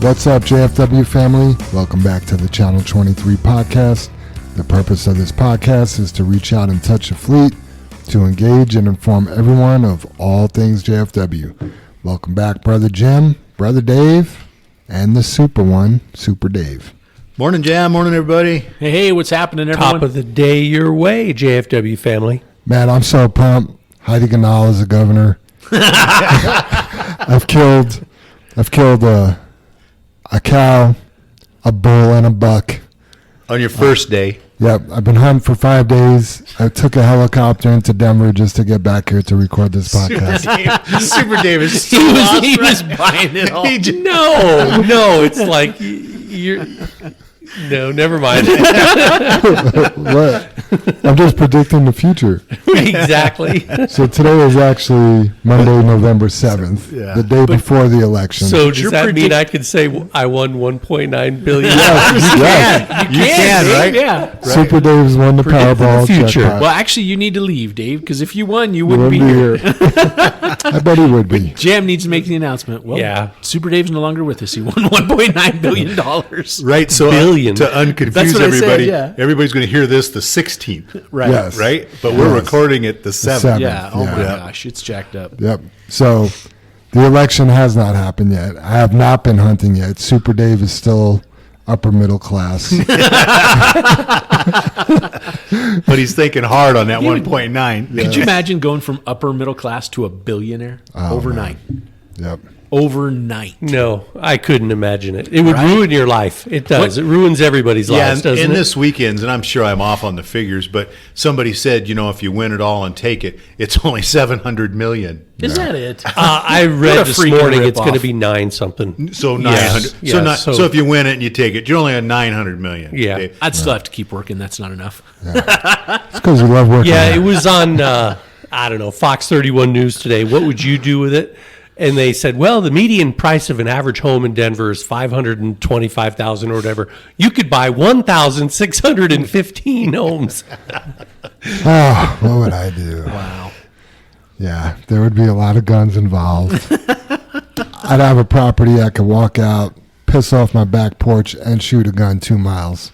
What's up, JFW family? Welcome back to the Channel 23 podcast. The purpose of this podcast is to reach out and touch the fleet, to engage and inform everyone of all things JFW. Welcome back, Brother Jim, Brother Dave, and the super one, Super Dave. Morning, Jam. Morning, everybody. Hey, what's happening, everyone? Top of the day your way, JFW family. Man, I'm so pumped. Heidi Ganal is the governor. I've killed a cow, a bull, and a buck. On your first day. Yep, I've been hunting for 5 days. I took a helicopter into Denver just to get back here to record this podcast. Super Dave is so he was buying it all. No, it's like you're. No, never mind. What? I'm just predicting the future. Exactly. So today is actually Monday, November 7th, Yeah. the day before the election. So does that mean I could say I won $1.9 billion? Yes. You can, Dave, right? Yeah. Right. Super Dave's won the Predict the Powerball future. jackpot. Well, actually, you need to leave, Dave, because if you won, you He wouldn't be here. I bet he would be. Jam needs to make the announcement. Well, Yeah. Super Dave's no longer with us. He won $1.9 billion. Right, so Billion. to unconfuse That's what I said, everybody, yeah. everybody's going to hear this the 16th, Right. Yes. right? But we're Yes. recording it the 7th. 7th. Yeah. Oh, my Yeah. gosh. It's jacked up. Yep. So the election has not happened yet. I have not been hunting yet. Super Dave is still upper middle class. But he's thinking hard on that 1.9. Could you imagine going from upper middle class to a billionaire overnight? Yep. Overnight. No, I couldn't imagine it. It would ruin your life. It does. It ruins everybody's Yeah, lives, doesn't and it? this weekend's, and I'm sure I'm off on the figures, but somebody said, if you win it all and take it, it's only $700 million. Is that it? I What read a this freaking morning it's ripoff. going to be 9 something. So Yes, 900. yes, So if you win it and you take it, you're only at 900 million. Yeah. Dave. I'd still have to keep working. That's not enough. It's because we love working. Yeah, hard. it was on, I don't know, Fox 31 News today. What would you do with it? And they said, well, the median price of an average home in Denver is $525,000 or whatever. You could buy 1,615 homes. Oh, what would I do? Wow. Yeah, there would be a lot of guns involved. I'd have a property I could walk out, piss off my back porch, and shoot a gun 2 miles.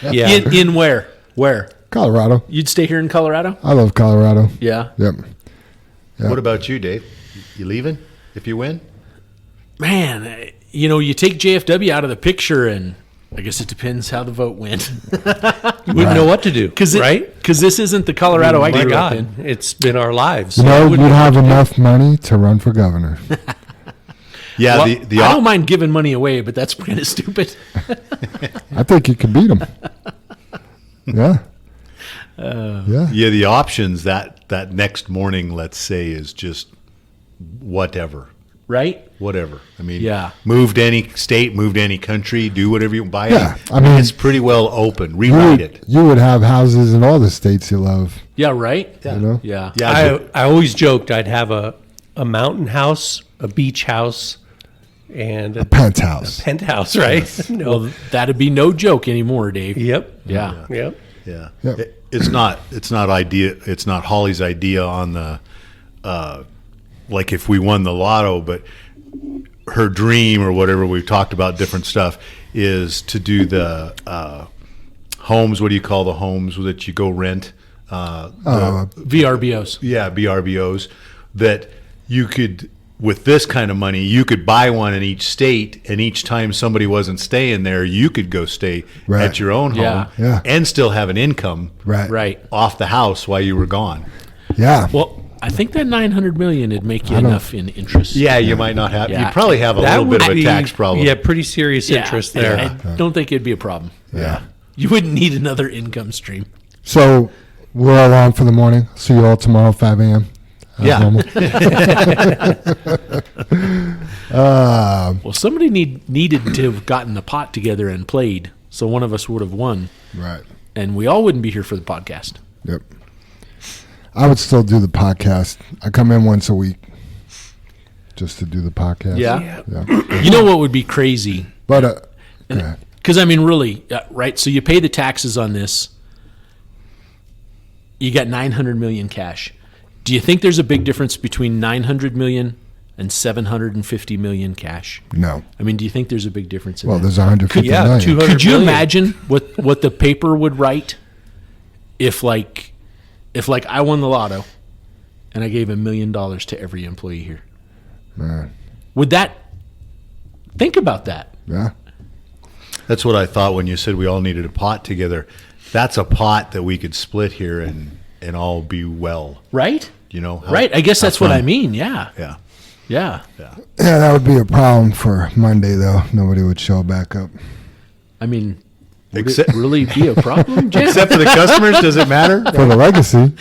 Yeah. In where? Where? Colorado. You'd stay here in Colorado? I love Colorado. Yeah. Yep. Yeah. What about you, Dave? You leaving if you win? Man, you take JFW out of the picture, and I guess it depends how the vote went. You wouldn't know what to do, right? Because this isn't the Colorado I My grew up God, in. it's been our lives. You know, wouldn't you'd know have enough money to run for governor. Yeah, Well, the I don't mind giving money away, but that's kind of stupid. I think you could beat him. Yeah. Yeah. Yeah, the options that next morning, let's say, is just whatever. Right? Whatever. I mean, Yeah. move to any state, move to any country, do whatever you buy. Yeah, it. I mean, it's pretty well open. You Rewrite it. would have houses in all the states you love. Yeah, right? You know? Yeah. Yeah, I always joked I'd have a mountain house, a beach house, and a Penthouse. penthouse, right? No. Well, that'd be no joke anymore, Dave. Yep. Yeah. Yep. yeah. Yep. It's not idea. It's not Holly's idea on the like if we won the lotto, but her dream or whatever, we've talked about different stuff, is to do the homes. What do you call the homes that you go rent? VRBOs. Yeah, BRBOs, that you could, with this kind of money, you could buy one in each state, and each time somebody wasn't staying there, you could go stay Right. at your own home Yeah. Yeah. and still have an income Right. Right. off the house while you were gone. Yeah. Well, I think that $900 million would make you enough in interest. Yeah, you might not have. Yeah. You probably have a That little bit of would a be- tax problem. Yeah, pretty serious interest there. I don't think it'd be a problem. Yeah. You wouldn't need another income stream. So we're all on for the morning. See you all tomorrow, 5 a.m. as Yeah. normal. Well, somebody needed to have gotten the pot together and played, so one of us would have won, Right. and we all wouldn't be here for the podcast. Yep. I would still do the podcast. I come in once a week just to do the podcast. Yeah. Yeah. You know what would be crazy? But, go ahead. Because, I mean, really, right? So you pay the taxes on this. You got $900 million cash. Do you think there's a big difference between $900 million and 750 million cash. No. I mean, do you think there's a big difference in Well, that? there's 150 Yeah, million. 200 Could you million. imagine what the paper would write if I won the lotto and I gave $1 million to every employee here? Man. Would that? Think about that. Yeah. That's what I thought when you said we all needed a pot together. That's a pot that we could split here and all be well. Right? You know? Right. I guess that's what I mean. Yeah. Yeah. Yeah. Yeah, that would be a problem for Monday, though. Nobody would show back up. I mean, would Except- it really be a problem, Jim? Except for the customers, does it matter? For the legacy.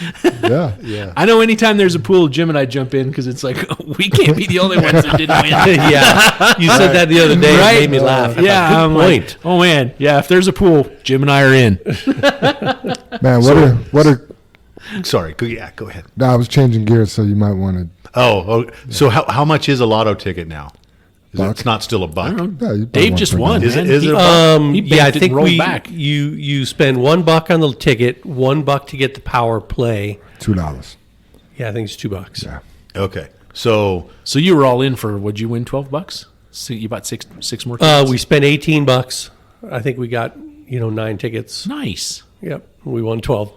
Yeah. Yeah. I know anytime there's a pool, Jim and I jump in because it's like, we can't be the only ones that didn't win. Yeah, you said that the other day. Right? It made me laugh. I Yeah, thought, I'm good like, point. oh man, yeah. If there's a pool, Jim and I are in. Man, what a. Sorry. Go ahead. No, I was changing gears, so you might want to. Oh, so how much is a lotto ticket now? It's not still a buck. I don't know. Yeah, you Dave probably just want won. to Is it- man. is He- it a buck? he Yeah, I banked it think and rolled we back. you spend $1 on the ticket, $1 to get the power play. $2. Yeah, I think it's $2. Yeah. Okay. So So you were all in for? Would you win $12? So you bought six more tickets? We spent $18. I think we got 9 tickets. Nice. Yep, we won 12.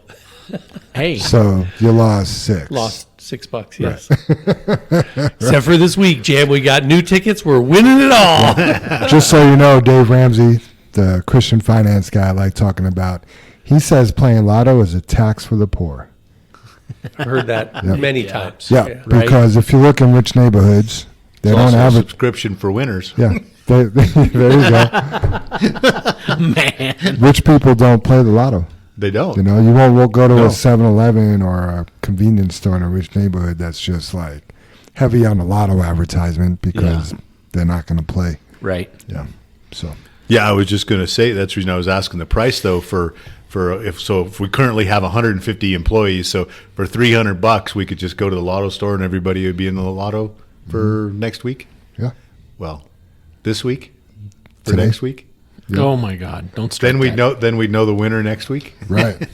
Hey, So you lost 6. Lost $6. Yes. Except for this week, Jam, we got new tickets. We're winning it all. Just so you know, Dave Ramsey, the Christian finance guy I like talking about, he says playing lotto is a tax for the poor. I've heard that many times. Yeah, Right. because if you look in rich neighborhoods, they it's don't also a have it. subscription for winners. Yeah, there you go. man. Rich people don't play the lotto. They don't. You know, you won't go to No. a 7-Eleven or a convenience store in a rich neighborhood that's just like heavy on the lotto advertisement because they're not going to play. Right. Yeah. So Yeah, I was just going to say that's the reason I was asking the price though for if we currently have 150 employees, so for $300 we could just go to the lotto store and everybody would be in the lotto for next week. yeah. Well, this week for Today. next week. Yep. Oh my God! Don't start Then we'd that. know. Then we'd know the winner next week Right.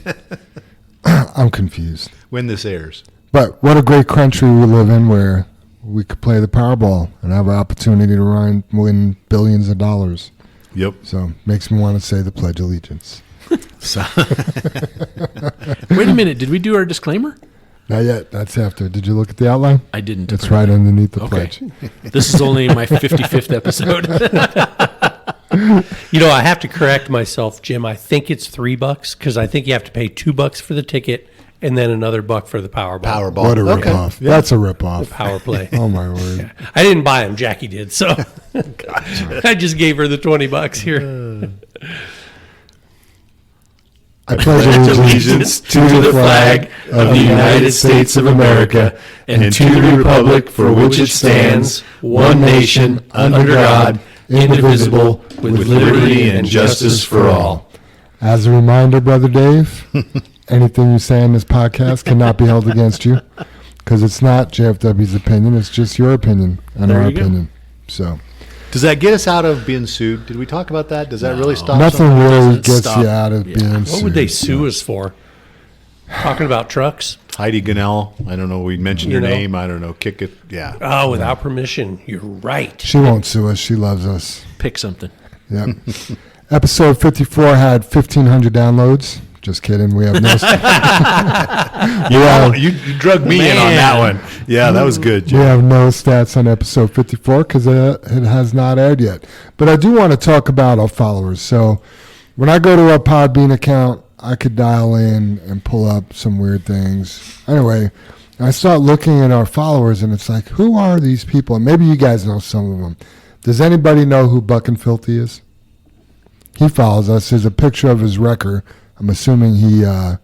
I'm confused. when this airs. But what a great country we live in where we could play the Powerball and have an opportunity to win billions of dollars. Yep. So makes me want to say the Pledge of Allegiance. Wait a minute. Did we do our disclaimer? Not yet. That's after. Did you look at the outline? I didn't. It's right underneath the Okay. pledge. This is only my 55th episode. I have to correct myself, Jim. I think it's $3 because I think you have to pay $2 for the ticket and then another $1 for the Powerball. Powerball. What a Okay. ripoff. That's a ripoff. Power play. Oh, my word. I didn't buy them. Jackie did. So I just gave her the $20 here. I pledge allegiance to the flag of the United States of America and to the republic for which it stands, one nation, under God, indivisible, with liberty and justice for all. As a reminder, Brother Dave, anything you say in this podcast cannot be held against you because it's not JFW's opinion. It's just your opinion and There our you go. opinion. So Does that get us out of being sued? Did we talk about that? Does that really stop? nothing something? really doesn't gets stop. you out of Yeah. being What would they sued. sue us for? Talking about trucks? Heidi Gunnell. I don't know. We mentioned You her know. name. I don't know. Kick it. Yeah. Oh, without permission. You're right. She won't sue us. She loves us. Pick something. Yep. Episode 54 had 1,500 downloads. Just kidding. We have no. You drug me in on that one. Yeah, that was good. We Jim. have no stats on episode 54 because it has not aired yet. But I do want to talk about our followers. So when I go to our Podbean account, I could dial in and pull up some weird things. Anyway, I start looking at our followers, and it's like, who are these people? And maybe you guys know some of them. Does anybody know who Buck and Filthy is? He follows us. There's a picture of his wrecker. I'm assuming he's a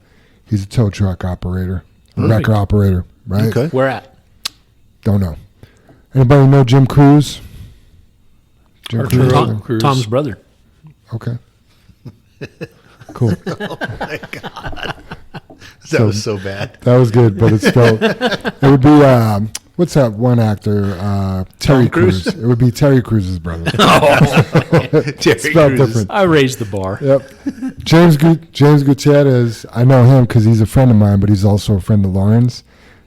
tow truck operator, wrecker operator, right? Okay. Where at? Don't know. Anybody know Jim Cruz? Jim Arturo. Cruz? Tom- Cruz. Tom's brother. Okay. Cool. That was so bad. That was good, but it's spelled. It would be what's that one actor? Terry Cruise? Crews. It would be Terry Cruz's brother. Terry Spelled Crews. different. I raised the bar. Yep. James Gutierrez. I know him because he's a friend of mine, but he's also a friend of Lauren's.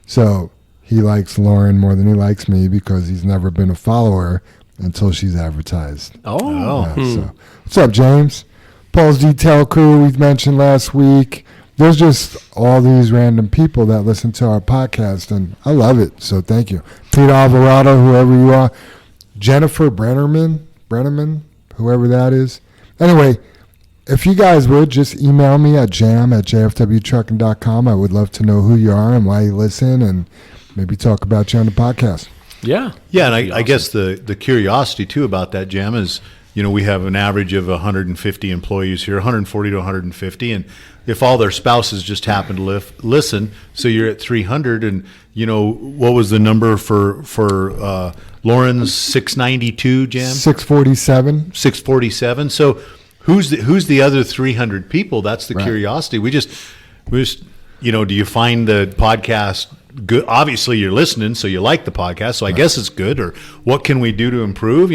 So he likes Lauren more than he likes me because he's never been a follower until she's advertised. Oh. So, what's up, James? Paul's Detail Crew, we mentioned last week. There's just all these random people that listen to our podcast, and I love it. So thank you. Peter Alvarado, whoever you are. Jennifer Brenneman, whoever that is. Anyway, if you guys would, just email me at jam@jfwtrucking.com. I would love to know who you are and why you listen, and maybe talk about you on the podcast. Yeah. Yeah, and I guess the curiosity too about that, Jam, is we have an average of 150 employees here, 140 to 150, and if all their spouses just happen to listen, so you're at 300, and what was the number for Lauren's 692, Jam? 647. 647. So who's the other 300 people? That's the Right. curiosity. We just do you find the podcast good? Obviously you're listening, so you like the podcast, so I guess it's good. Or what can we do to improve?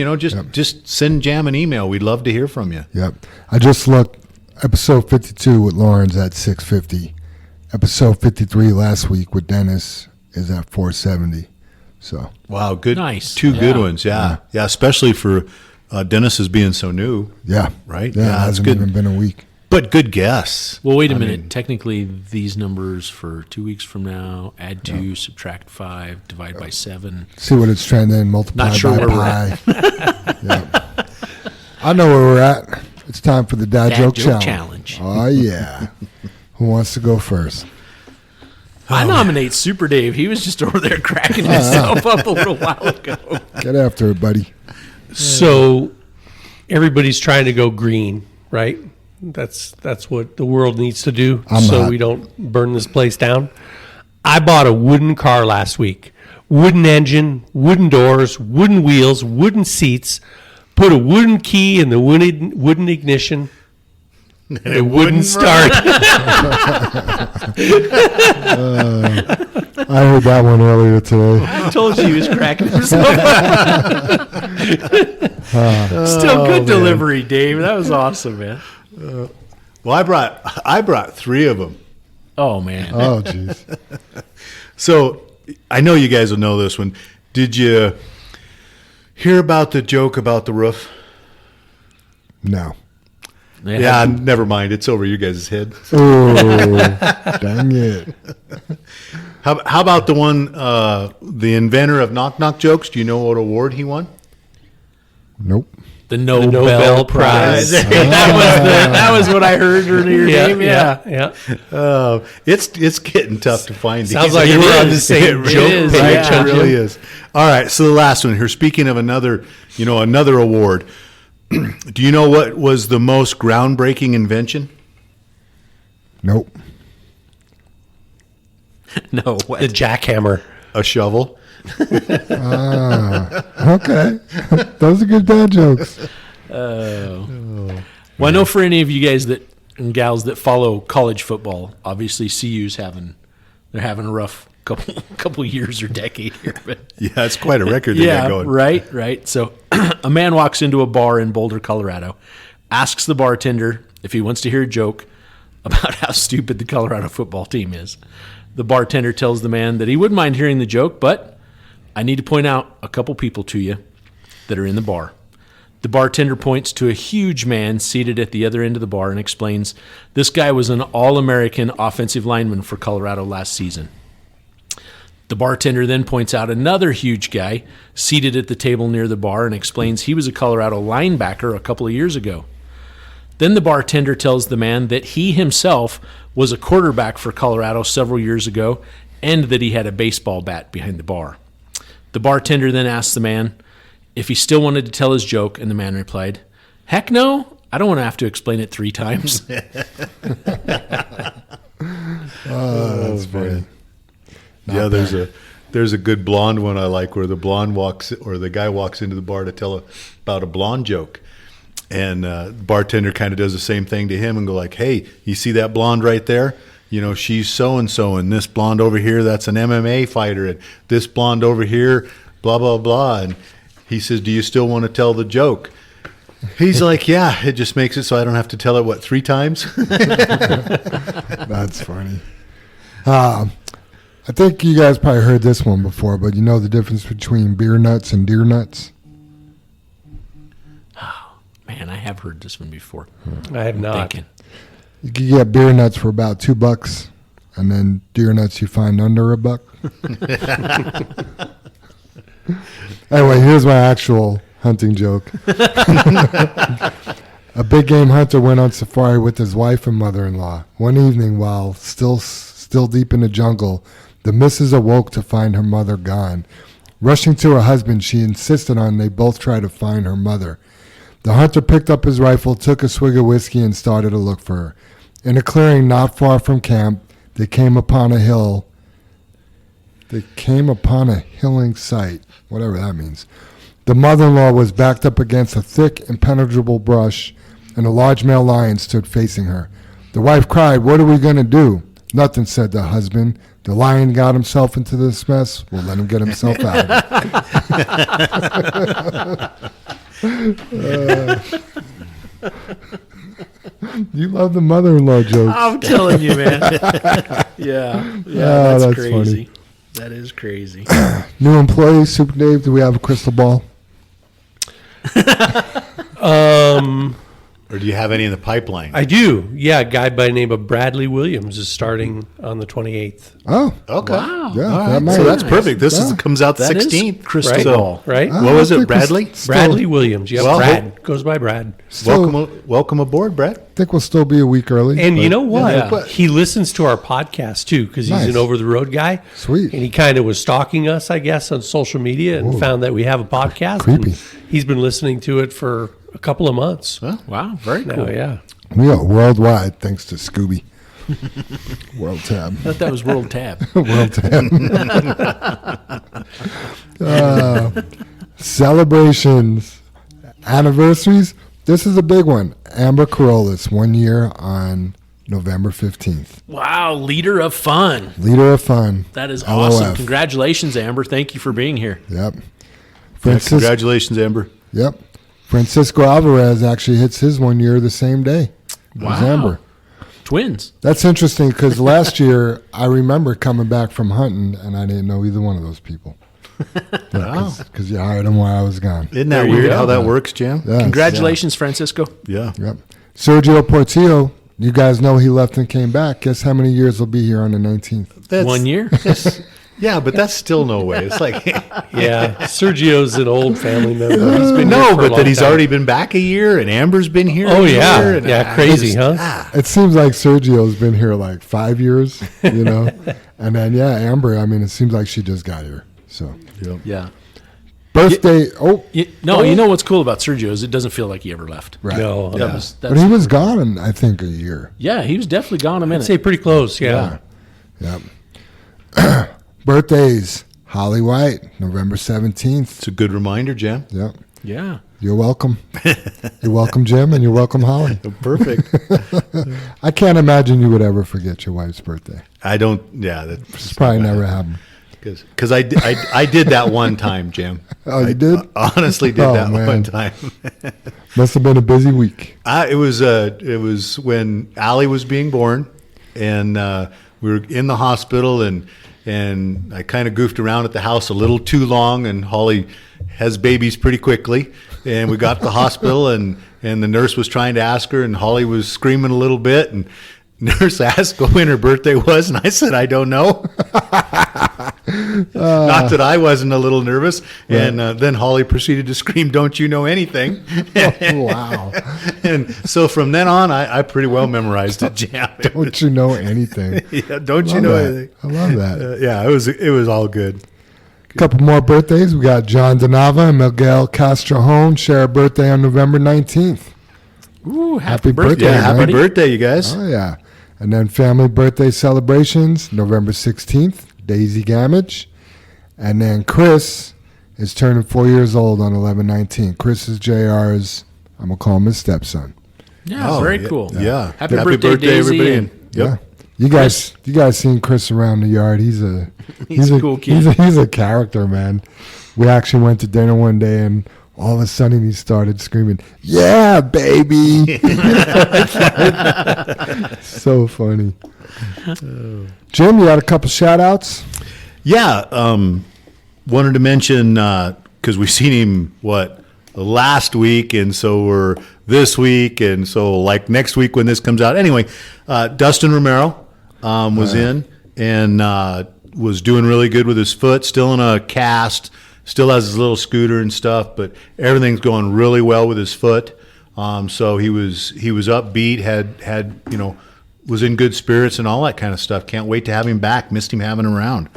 Just send Jam an email. We'd love to hear from you. Yep. I just looked. Episode 52 with Lauren's at 650. Episode 53 last week with Dennis is at 470. So Wow, good. Nice. Two good Yeah. ones. Yeah. Especially for Dennis as being so new, yeah, right? Yeah, it that's hasn't good. even been a week. But good guess. Well, wait a minute. Technically, these numbers for 2 weeks from now, add 2, subtract 5, divide by 7. See what it's trending, multiply Not sure by where we're pi. Yeah. I know where we're at. It's time for the Dad Joke Challenge. Oh, yeah. Who wants to go first? I nominate Super Dave. He was just over there cracking himself up a little while ago. Get after it, buddy. So everybody's trying to go green, right? That's what the world needs to do I'm so not. we don't burn this place down. I bought a wooden car last week. Wooden engine, wooden doors, wooden wheels, wooden seats. Put a wooden key in the wooden ignition. And it wouldn't start. I heard that one earlier today. I told you he was cracking himself up. Still good delivery, Dave. That was awesome, man. Well, I brought 3 of them. Oh, man. Oh, jeez. So I know you guys will know this one. Did you hear about the joke about the roof? No. Yeah, never mind. It's over you guys' head. Oh, dang it. How about the one, the inventor of knock knock jokes? Do you know what award he won? Nope. The Nobel, Nobel Prize. Prize. that was what I heard during your name. Yeah. It's getting tough to find. Sounds these. like It we're on is. the same It joke is, page. yeah. It really is. All right, so the last one here. Speaking of another award, do you know what was the most groundbreaking invention? Nope. No, what? The jackhammer. A shovel. Okay. Those are good dad jokes. Well, I know for any of you guys and gals that follow college football, obviously CU's having a rough couple years or decade here. But Yeah, it's quite a record they got going. right. So a man walks into a bar in Boulder, Colorado, asks the bartender if he wants to hear a joke about how stupid the Colorado football team is. The bartender tells the man that he wouldn't mind hearing the joke, but I need to point out a couple people to you that are in the bar. The bartender points to a huge man seated at the other end of the bar and explains this guy was an All-American offensive lineman for Colorado last season. The bartender then points out another huge guy seated at the table near the bar and explains he was a Colorado linebacker a couple of years ago. Then the bartender tells the man that he himself was a quarterback for Colorado several years ago and that he had a baseball bat behind the bar. The bartender then asks the man if he still wanted to tell his joke, and the man replied, "Heck no, I don't want to have to explain it 3 times." That's funny. Yeah, there's a good blonde one I like where the guy walks into the bar to tell about a blonde joke. And the bartender kind of does the same thing to him and go like, "Hey, you see that blonde right there? She's so-and-so, and this blonde over here, that's an MMA fighter, and this blonde over here, blah, blah, blah." And he says, "Do you still want to tell the joke?" He's like, "Yeah, it just makes it so I don't have to tell it, 3 times? That's funny. I think you guys probably heard this one before, but you know the difference between beer nuts and deer nuts? Man, I have heard this one before. I have not. Thinking. You can get beer nuts for about $2, and then deer nuts you find under $1. Anyway, here's my actual hunting joke. A big game hunter went on safari with his wife and mother-in-law. One evening, while still deep in the jungle, the missus awoke to find her mother gone. Rushing to her husband, she insisted on they both try to find her mother. The hunter picked up his rifle, took a swig of whiskey, and started to look for her. In a clearing not far from camp, they came upon a hill. They came upon a hilling site, whatever that means. The mother-in-law was backed up against a thick, impenetrable brush, and a large male lion stood facing her. The wife cried, "What are we going to do?" "Nothing," said the husband. "The lion got himself into this mess. We'll let him get himself out of it." You love the mother-in-law jokes. I'm telling you, man. Yeah, that's crazy. Funny. That is crazy. New employees, Super Dave, do we have a crystal ball? Or do you have any in the pipeline? I do. Yeah, a guy by the name of Bradley Williams is starting on the 28th. Oh, Okay. Wow. yeah. All That right. might, So that's perfect. This Yeah. comes out the That is 16th. crystal Right? ball. Right? I What was think it, we're Bradley? still- Bradley Williams. Yep, Well, Brad. Goes by Brad. still- Welcome aboard, Brad. I think we'll still be a week early. And but- you know what? Yeah. He listens to our podcast too because he's Nice. an over-the-road guy. Sweet. And he kind of was stalking us, I guess, on social media and found that we have a podcast. Creepy. And he's been listening to it for a couple of months. Wow, very Now, cool. yeah. We are worldwide thanks to Scooby. World Tab. I thought that was World Tab. World Tab. Celebrations. Anniversaries. This is a big one. Amber Carolus, 1 year on November 15th. Wow, leader of fun. Leader of Fun. That is LOF. awesome. Congratulations, Amber. Thank you for being here. Yep. Yeah, Francisco, congratulations, Amber. yep. Francisco Alvarez actually hits his 1 year the same day as Wow. Amber. Twins. That's interesting because last year I remember coming back from hunting and I didn't know either one of those people. Because you hired them while I was gone. Isn't that There you weird go. how that works, Jim? Yes. Congratulations, Francisco. Yeah. Yep. Sergio Portillo, you guys know he left and came back. Guess how many years he'll be here on the 19th? That's, 1 year. Yeah, but that's still no way. It's like Yeah. Sergio's an old family member. He's been here no, for a but long that he's time. already been back a year, and Amber's been here. Oh, a yeah. year, and Yeah, I crazy, just- huh? It seems like Sergio's been here like 5 years, you know? And then, yeah, Amber, I mean, it seems like she just got here. So, Yeah. birthday, You know what's cool about Sergio is it doesn't feel like he ever left. right. No. That was, But he was gone in, I think, a year. yeah, he was definitely gone a I'd minute. say pretty close, yeah. Yep. Birthdays, Holly White, November 17th. It's a good reminder, Jim. Yep. Yeah. You're welcome. You're welcome, Jim, and you're welcome, Holly. Perfect. I can't imagine you would ever forget your wife's birthday. I don't. Yeah, It's that's probably never happened. because I did that one time, Jim. Oh, you did? I honestly did Oh, that man. one time. Must have been a busy week. It was when Allie was being born, and we were in the hospital, and I kind of goofed around at the house a little too long, and Holly has babies pretty quickly, and we got to the hospital, and the nurse was trying to ask her, and Holly was screaming a little bit, and nurse asked when her birthday was, and I said, I don't know. Not that I wasn't a little nervous. And then Holly proceeded to scream, "Don't you know anything?" Wow. And so from then on, I pretty well memorized it, Jam. Don't you know anything? Yeah, don't you Love know that. anything? I love that. Yeah, it was all good. A couple more birthdays. We got John Donava and Miguel Castrejón share a birthday on November 19th. Ooh, Happy happy birthday, birthday, Yeah, happy everybody. birthday, you guys. Oh, yeah. And then family birthday celebrations, November 16th, Daisy Gamage. And then Chris is turning 4 years old on 11/19. Chris is JR's, I'm going to call him his stepson. Yeah, Oh, very yeah, cool. Yeah. Happy birthday, Daisy, everybody. and- Yep. Yeah. You guys seen Chris around the yard. He's a cool kid. He's a character, man. We actually went to dinner one day and all of a sudden he started screaming, "Yeah, baby." So funny. Jim, you got a couple shout outs? Yeah, wanted to mention because we've seen him last week, and so we're this week, and so like next week when this comes out. Anyway, Dustin Romero was in and was doing really good with his foot. Still in a cast, still has his little scooter and stuff, but everything's going really well with his foot. So he was upbeat, had was in good spirits and all that kind of stuff. Can't wait to have him back. Missed him having him around.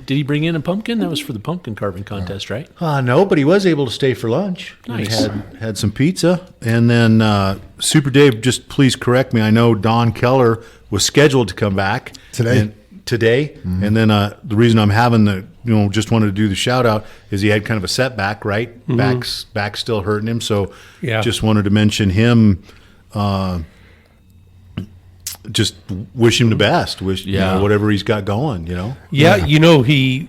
Did he bring in a pumpkin? That was for the pumpkin carving contest, right? No, but he was able to stay for lunch. Nice. He had some pizza. And then Super Dave, just please correct me. I know Don Keller was scheduled to come back Today. Mm-hmm. And then the reason I'm having just wanted to do the shout out is he had kind of a setback, right? Mm-hmm. Back's still hurting him. So Yeah. just wanted to mention him. Just wish him the best. Whatever he's got going, Yeah, he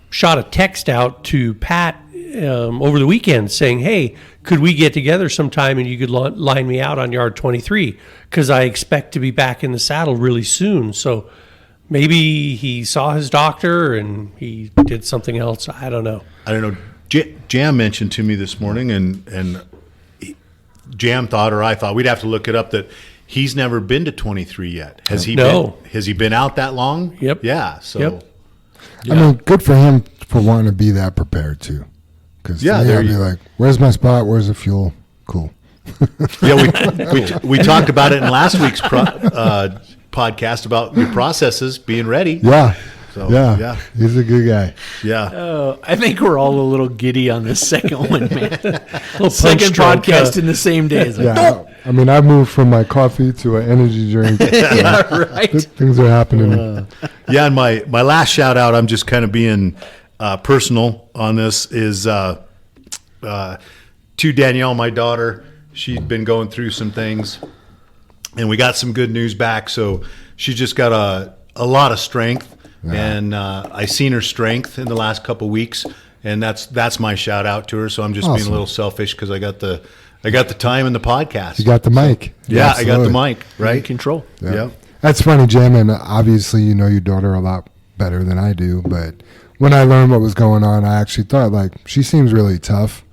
shot a text out to Pat over the weekend saying, hey, could we get together sometime and you could line me out on yard 23? Because I expect to be back in the saddle really soon. So maybe he saw his doctor and he did something else. I don't know. Jam mentioned to me this morning, and Jam thought, or I thought, we'd have to look it up, that he's never been to 23 yet. Has he? No. Has he been out that long? Yep. Yeah. So. Yep. I mean, good for him for wanting to be that prepared too. Because there I'd be like, "Where's my spot? Where's the fuel? Cool." Yeah, we talked about it in last week's podcast about your processes being ready. Yeah. So, yeah. yeah. He's a good guy. Yeah. I think we're all a little giddy on this second one, man. Little Second punch podcast drunk, in the same day. It's like, Yeah. I mean, I moved from my coffee to an energy drink. yeah, right. Things are happening. Yeah, and my last shout out, I'm just kind of being personal on this, is to Danielle, my daughter. She'd been going through some things, and we got some good news back. So she just got a lot of strength, and I seen her strength in the last couple weeks, and that's my shout out to her. So I'm just being a little selfish because I got the time in the podcast. You got the mic. Yeah, I got the Absolutely. mic, right? Control. Yeah. That's funny, Jim, and obviously you know your daughter a lot better than I do, but when I learned what was going on, I actually thought, like, she seems really tough.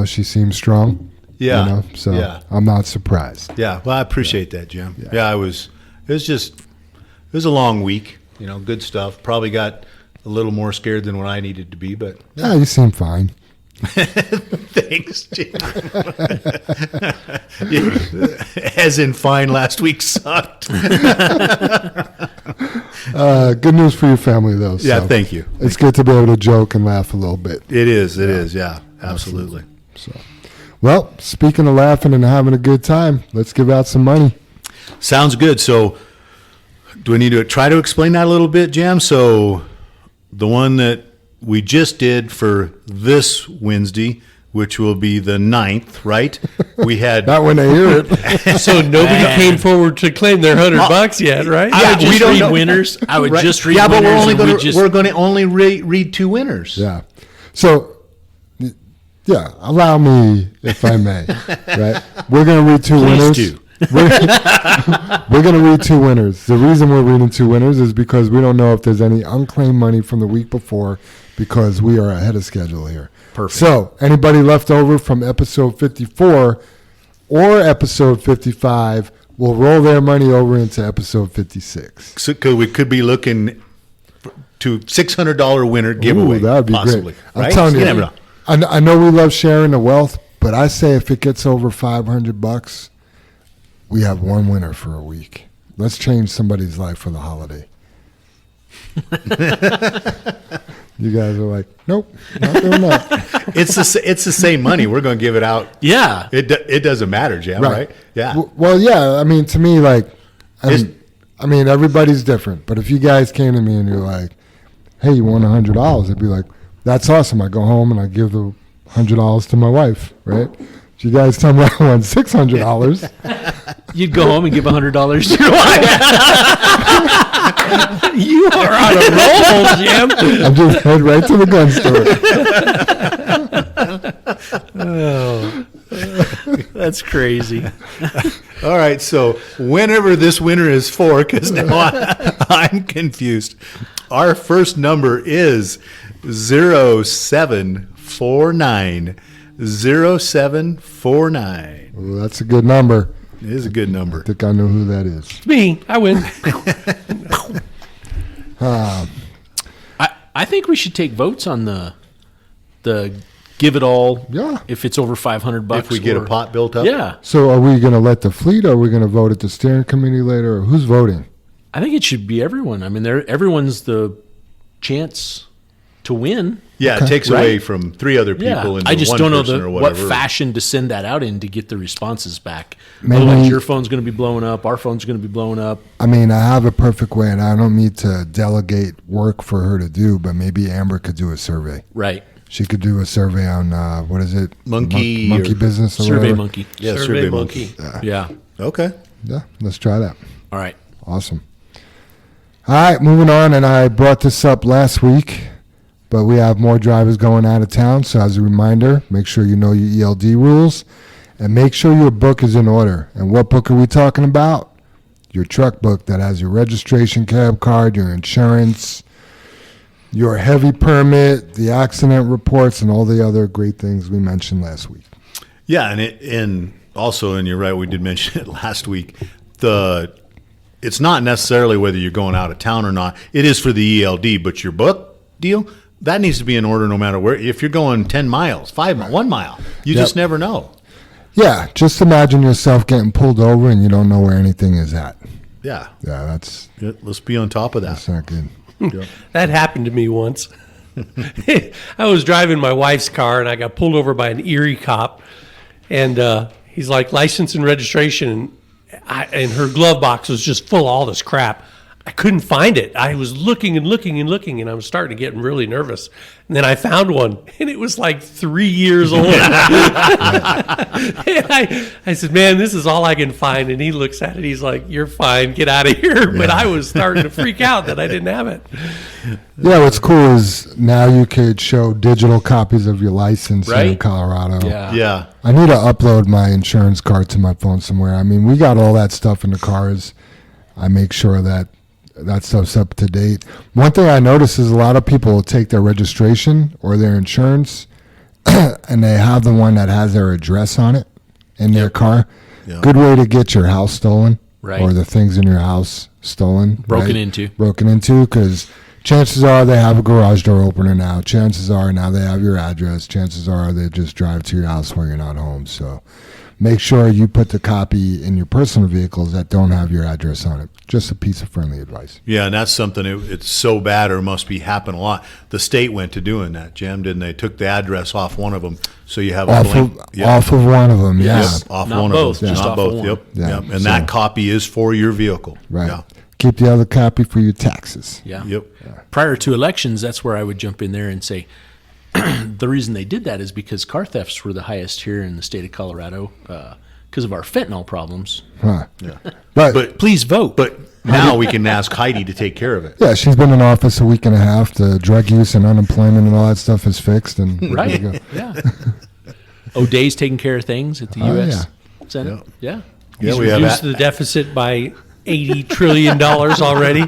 She seems strong. Yeah. So Yeah. I'm not surprised. Yeah, well, I appreciate that, Jim. Yeah, it was a long week, good stuff. Probably got a little more scared than what I needed to be, but Yeah, you seem fine. thanks, Jim. As in fine, last week sucked. Good news for your family, though. Yeah, so thank you. It's good to be able to joke and laugh a little bit. It is, yeah, absolutely. So, well, speaking of laughing and having a good time, let's give out some money. Sounds good. So do we need to try to explain that a little bit, Jam? So the one that we just did for this Wednesday, which will be the 9th, right? We had Not when I hear it. So nobody came forward to claim their $100 yet, right? I would just we don't read know. winners. I would Right. just read yeah, but winners. we're going to only read two winners. Yeah. So, yeah, allow me, if I may, right? We're going to read two Please winners. do. We're going to read two winners. The reason we're reading two winners is because we don't know if there's any unclaimed money from the week before, because we are ahead of schedule here. Perfect. So, anybody left over from episode 54 or episode 55 will roll their money over into episode 56. So we could be looking to $600 winner giveaway. Ooh, that would be possibly, great. right? I'm telling you, never know. I know we love sharing the wealth, but I say if it gets over $500, we have one winner for a week. Let's change somebody's life for the holiday. You guys are like, nope, not doing that. It's the same money. We're going to give it out. Yeah. It doesn't matter, Jam, right? Yeah. Well, yeah. I mean, to me, like, I mean, everybody's different. But if you guys came to me and you're like, hey, you won $100, I'd be like, that's awesome. I go home and I give the $100 to my wife, right? If you guys tell me I won $600, You'd go home and give $100 to your wife. You are on a roll, Jim. I'm just head right to the gun store. That's crazy. All right, so whenever this winner is for, because now I'm confused. Our first number is 0749. 0749. Well, that's a good number. It is a good number. I think I know who that is. It's me. I win. I think we should take votes on the give it all. Yeah. If it's over $500, If we get a pot built up? Yeah, So are we going to let the fleet, or are we going to vote at the steering committee later? Or who's voting? I think it should be everyone. I mean, everyone's the chance to win. Yeah, it takes away Right. from 3 other people Yeah, into I just one don't know person or what whatever. fashion to send that out in to get the responses back. Maybe- Otherwise, your phone's going to be blowing up. Our phone's going to be blowing up. I mean, I have a perfect way, and I don't need to delegate work for her to do, but maybe Amber could do a survey. Right. She could do a survey on, what is it? Monkey Monkey or- business or Survey whatever. Monkey. Yeah, Survey Monkey. Yeah. Okay. Yeah, let's try that. All right. Awesome. All right, moving on, and I brought this up last week, but we have more drivers going out of town, so as a reminder, make sure you know your ELD rules, and make sure your book is in order. And what book are we talking about? Your truck book that has your registration, cab card, your insurance, your heavy permit, the accident reports, and all the other great things we mentioned last week. Yeah, and also, and you're right, we did mention it last week. It's not necessarily whether you're going out of town or not. It is for the ELD, but your book deal, that needs to be in order no matter where. If you're going 10 miles, 1 mile, you Yep. just never know. Yeah, just imagine yourself getting pulled over and you don't know where anything is at. Yeah, Yeah, that's let's be on top of that. not good. That happened to me once. I was driving my wife's car and I got pulled over by an Erie cop, and he's like, license and registration, and her glove box was just full of all this crap. I couldn't find it. I was looking and looking and looking, and I was starting to get really nervous. And then I found one, and it was like 3 years old. And I said, man, this is all I can find. And he looks at it. He's like, you're fine. Get out of here. But I was starting to freak out that I didn't have it. Yeah, what's cool is now you could show digital copies of your license here in Right? Colorado. Yeah. Yeah, I need to upload my insurance card to my phone somewhere. I mean, we got all that stuff in the cars. I make sure that stuff's up to date. One thing I notice is a lot of people will take their registration or their insurance and they have the one that has their address on it in their car. Yep. Good way to get your house stolen, Right. or the things in your house stolen. Broken right? into. Broken into, because chances are they have a garage door opener now. Chances are now they have your address. Chances are they just drive to your house when you're not home. So make sure you put the copy in your personal vehicles that don't have your address on it. Just a piece of friendly advice. yeah, and that's something. It's so bad, or must be happen a lot. The state went to doing that, Jim, didn't they? Took the address off one of them, so you have a blank. Off of one of them, yeah. Yes. Off Not one both, of them, just not off both. of one. Yep, Yeah, yep. And so- that copy is for your vehicle. Right. Yeah. Keep the other copy for your taxes. Yeah. Yep. Prior to elections, that's where I would jump in there and say the reason they did that is because car thefts were the highest here in the state of Colorado because of our fentanyl problems. Huh. Yeah. But Please vote. But now we can ask Heidi to take care of it. yeah, she's been in office a week and a half. The drug use and unemployment and all that stuff is fixed. And we're Right. good to go. Yeah. O'Day's taking care of things at the Oh, U.S. Senate. Yeah. Yeah, He's we have reduced the deficit by $80 trillion already.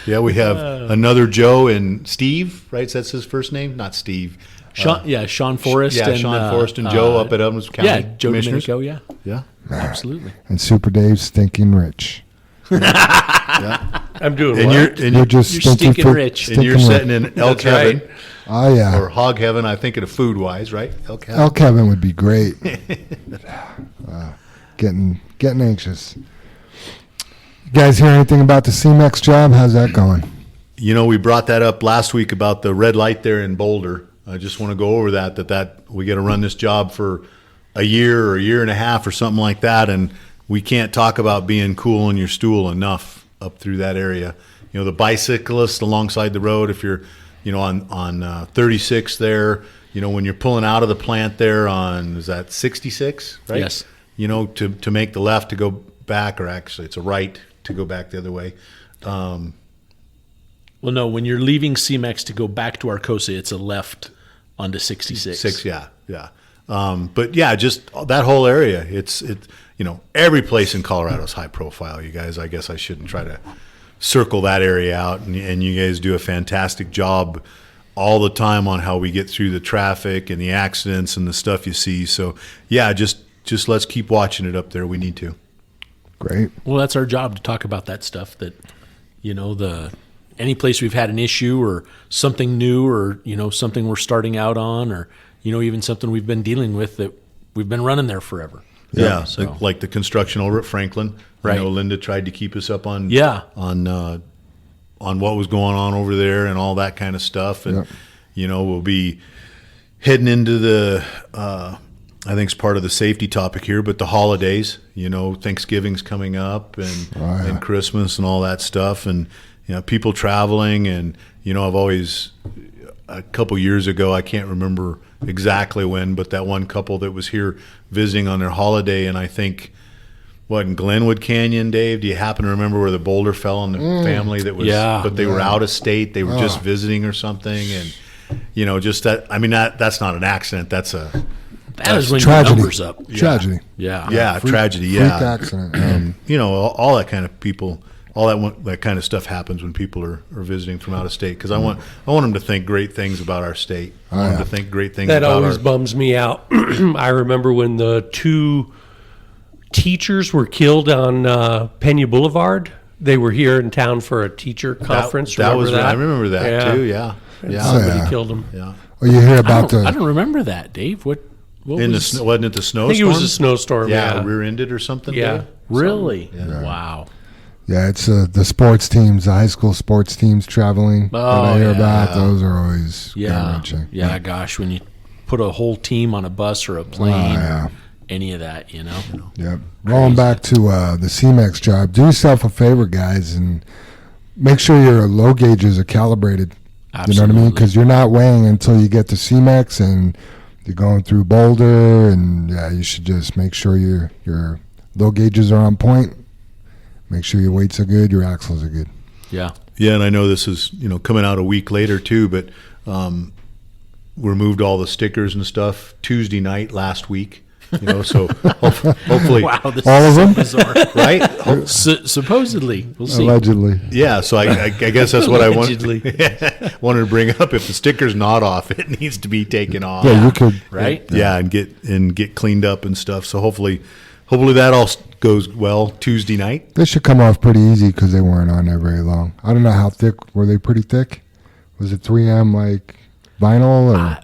Yeah, we have another Joe and Steve, right? That's his first name, not Steve. Sean Forrest. Yeah, and, Sean Forrest and Joe up at Evans County. Yeah, Joe Commissioners. Domenico. Yeah, Yeah, absolutely. And Super Dave's stinking rich. I'm doing and well. You're just You're stinking stinking for- rich. and you're stinking sitting rich. in elk That's right. heaven Oh yeah. or hog heaven. I think of food wise, right? Elk heaven. Elk Kevin would be great. Getting anxious. You guys hear anything about the CMEX job? How's that going? You know, we brought that up last week about the red light there in Boulder. I just want to go over that we got to run this job for a year or a year and a half or something like that, and we can't talk about being cool on your stool enough up through that area. You know, the bicyclists alongside the road, if you're, you know, on 36 there, you know, when you're pulling out of the plant there on, is that 66, right? Yes. You know, to make the left to go back, or actually it's a right to go back the other way. Well, no, when you're leaving CMEX to go back to Arcosa, it's a left onto 66. Yeah. But yeah, just that whole area. It's every place in Colorado is high profile. You guys, I guess I shouldn't try to circle that area out, and you guys do a fantastic job all the time on how we get through the traffic and the accidents and the stuff you see. So yeah, just let's keep watching it up there. We need to. Great. Well, that's our job to talk about that stuff. That any place we've had an issue or something new or something we're starting out on or even something we've been dealing with that we've been running there forever. Yeah, So- like the construction over at Franklin. Right. I know Linda tried to keep us up on on what was going on over there and all that kind of stuff. And we'll be heading into the I think it's part of the safety topic here, but the holidays. Thanksgiving's coming up and Christmas and all that stuff, and people traveling. And I've always, a couple years ago, I can't remember exactly when, but that one couple that was here visiting on their holiday, and I think, in Glenwood Canyon, Dave, do you happen to remember where the boulder fell on the family that was, but they were out of state, they were just visiting or something, and just that, I mean, that's not an accident, that is when tragedy. your numbers up. Tragedy. Yeah. Tragedy, Freak accident. all that kind of people, all that kind of stuff happens when people are visiting from out of state, because I want them to think great things about our state. I want them to think great things That about always bums me out. I remember when the 2 teachers were killed on Pena Boulevard. They were here in town for a teacher conference. That was that? I remember that Yeah. too. Yeah. Somebody Yeah. killed them. Yeah. Well, you hear I about don't remember that, Dave. What In was the wasn't it the I snowstorm? think it was a snowstorm. Yeah, Yeah. rear-ended or something. Yeah. Dave? really? Wow. it's the sports teams, the high school sports teams traveling that I hear yeah. about. Those are always Yeah. gut-wrenching. Yeah, gosh, when you put a whole team on a bus or a plane yeah. or any of that, Yep. Rolling back to the CMEX job, do yourself a favor, guys, and make sure your low gauges are calibrated. You know what I mean? Absolutely. Because you're not weighing until you get to CMEX and you're going through Boulder, and you should just make sure your low gauges are on point. Make sure your weights are good, your axles are good. Yeah. Yeah, and I know this is coming out a week later too, but we removed all the stickers and stuff Tuesday night last week. So hopefully, Wow, this All is of so them? bizarre. right? Supposedly, we'll see. Allegedly. Yeah, so I guess that's what Allegedly. wanted to bring up. If the sticker's not off, it needs to be taken off. Yeah, you could. Right? Yeah, and get cleaned up and stuff. So hopefully that all goes well Tuesday night. They should come off pretty easy because they weren't on there very long. I don't know how thick. Were they pretty thick? Was it 3M like vinyl? Or?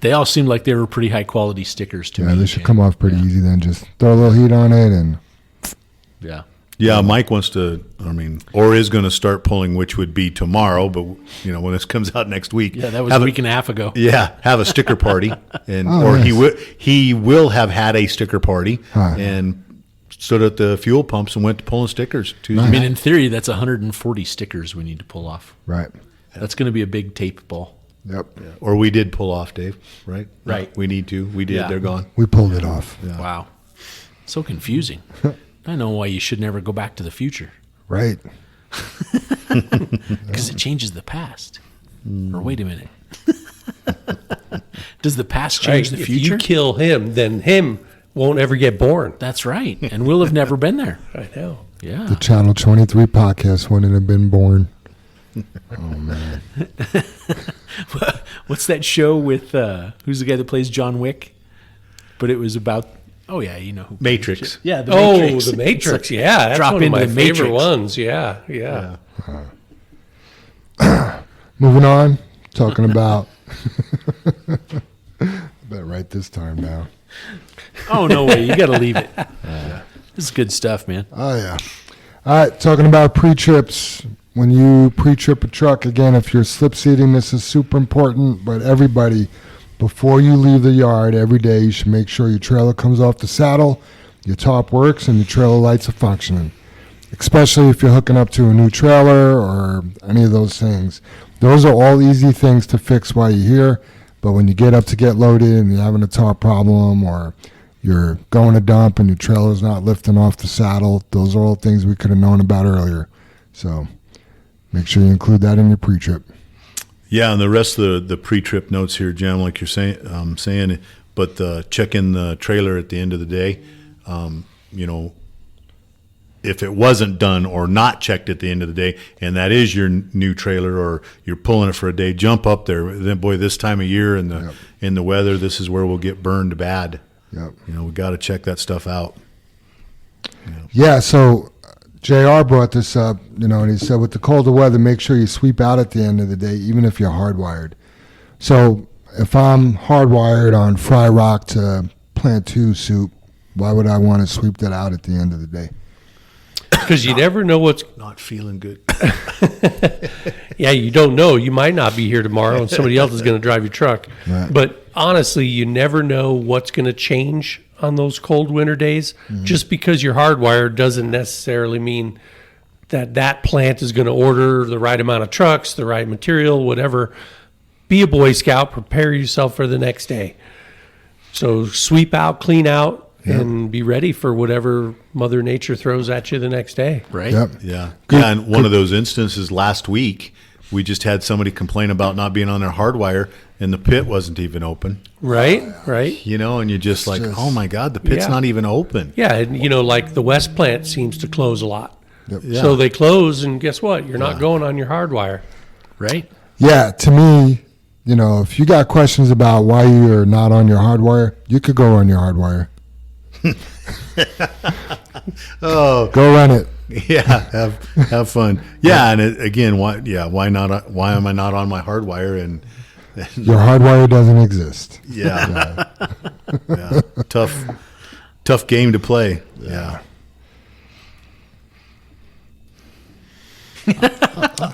They all seem like they were pretty high quality stickers to me. Yeah, they should come off pretty easy then. Just throw a little heat on it and Yeah. Yeah, Mike wants to. Or is going to start pulling, which would be tomorrow. But when this comes out next week, Yeah, that was have a week and a half ago. Yeah, have a sticker party, and nice. he will have had a sticker party Huh. and stood at the fuel pumps and went to pulling stickers Tuesday. I mean, in theory, that's 140 stickers we need to pull off. right. That's going to be a big tape ball. Yep. Or we did pull off, Dave. Right? Right. We need to. We did. Yeah. They're gone. We pulled it off. Wow. So confusing. I know why you should never go back to the future, Right. because it changes the past. Or wait a minute. Does the past change Right. the If future? you kill him, then him won't ever get born. That's right. And we'll have never been there. I know. Yeah. The Channel 23 podcast wouldn't have been born. Oh, man. What's that show with who's the guy that plays John Wick? But it was about who? Matrix. Yeah, the Oh, Matrix. the Matrix. Yeah, that's Drop one of into my the favorite Matrix. ones. Yeah. Moving on. Talking about. Better write this time down. Oh no way! You got to leave it. This is good stuff, man. Oh, yeah. All right. Talking about pre-trips. When you pre-trip a truck, again, if you're slip seating, this is super important. But everybody, before you leave the yard every day, you should make sure your trailer comes off the saddle, your top works, and your trailer lights are functioning. Especially if you're hooking up to a new trailer or any of those things. Those are all easy things to fix while you're here. But when you get up to get loaded and you're having a top problem, or you're going to dump and your trailer's not lifting off the saddle, those are all things we could have known about earlier. So make sure you include that in your pre-trip. Yeah, and the rest of the pre-trip notes here, Jim, like you're saying, but check in the trailer at the end of the day. You know, if it wasn't done or not checked at the end of the day, and that is your new trailer, or you're pulling it for a day, jump up there. Then, boy, this time of year and in the weather, this is where we'll get burned bad. Yep. You know, we got to check that stuff out. Yeah, so JR brought this up, you know, and he said with the colder weather, make sure you sweep out at the end of the day, even if you're hardwired. So if I'm hardwired on Fry Rock to Plant 2 soup, why would I want to sweep that out at the end of the day? Because you never know what's. Not feeling good. Yeah, you don't know. You might not be here tomorrow, and somebody else is going to drive your truck. Right. But honestly, you never know what's going to change on those cold winter days. Just because you're hardwired doesn't necessarily mean that plant is going to order the right amount of trucks, the right material, whatever. Be a Boy Scout. Prepare yourself for the next day. So sweep out, clean out, and be ready for whatever Mother Nature throws at you the next day. Right? Yep. Yeah. Yeah, and one of those instances last week, we just had somebody complain about not being on their hardwire, and the pit wasn't even open. Right? Right? You know, and you're just like, just- oh my God, the pit's Yeah. not even open. Yeah, and you know, like the West plant seems to close a lot. Yep. Yeah. So they close, and guess what? You're not going on your hardwire. Right? Yeah, to me, you know, if you got questions about why you're not on your hardwire, you could go on your hardwire. Oh, Go run it. yeah, have fun. Yeah, and again, why not? Why am I not on my hardwire? And Your hardwire doesn't exist. yeah, yeah, tough game to play. Yeah.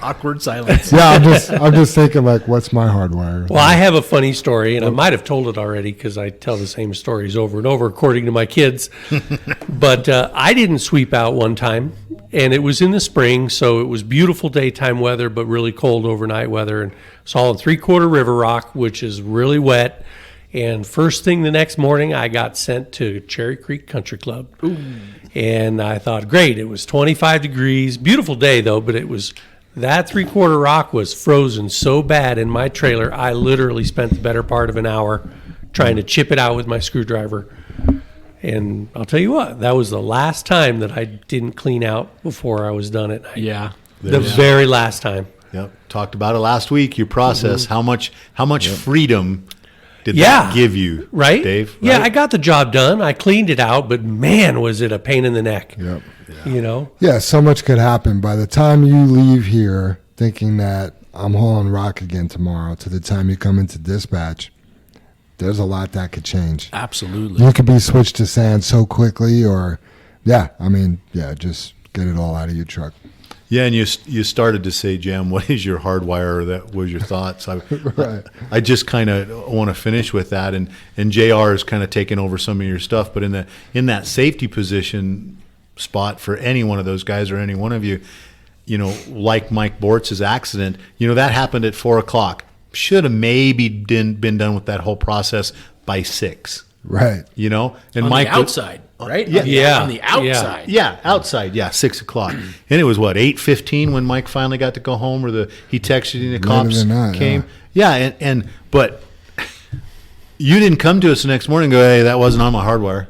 Awkward silence. Yeah, I'm just thinking like, what's my hardwire? Well, I have a funny story, and I might have told it already because I tell the same stories over and over, according to my kids. But I didn't sweep out one time, and it was in the spring, so it was beautiful daytime weather, but really cold overnight weather. And it's all in 3/4 River Rock, which is really wet. And first thing the next morning, I got sent to Cherry Creek Country Club. And I thought, great, it was 25 degrees. Beautiful day, though, but it was that 3/4 rock was frozen so bad in my trailer, I literally spent the better part of an hour trying to chip it out with my screwdriver. And I'll tell you what, that was the last time that I didn't clean out before I was done at night. Yeah. The very last time. Yep. Talked about it last week. Your process. How much freedom did Yeah. that give you, Right? Dave? Yeah, Right? I got the job done. I cleaned it out, but man, was it a pain in the neck. Yep. You know? Yeah, so much could happen. By the time you leave here thinking that I'm hauling rock again tomorrow to the time you come into dispatch, there's a lot that could change. Absolutely. You could be switched to sand so quickly or, just get it all out of your truck. Yeah, and you started to say, Jam, what is your hardwire? Or that was your thoughts. Right. I just kind of want to finish with that, and JR is kind of taking over some of your stuff, but in that safety position spot for any one of those guys or any one of you, you know, like Mike Bortz's accident, you know, that happened at 4:00. Should have maybe been done with that whole process by 6. Right. You know, and On Mike the outside, right? yeah. Yeah. On the outside. Yeah, outside. Yeah, 6:00, and it was 8:15 when Mike finally got to go home, or he texted and the cops than that, came. Yeah, but you didn't come to us the next morning and go, hey, that wasn't on my hardwire.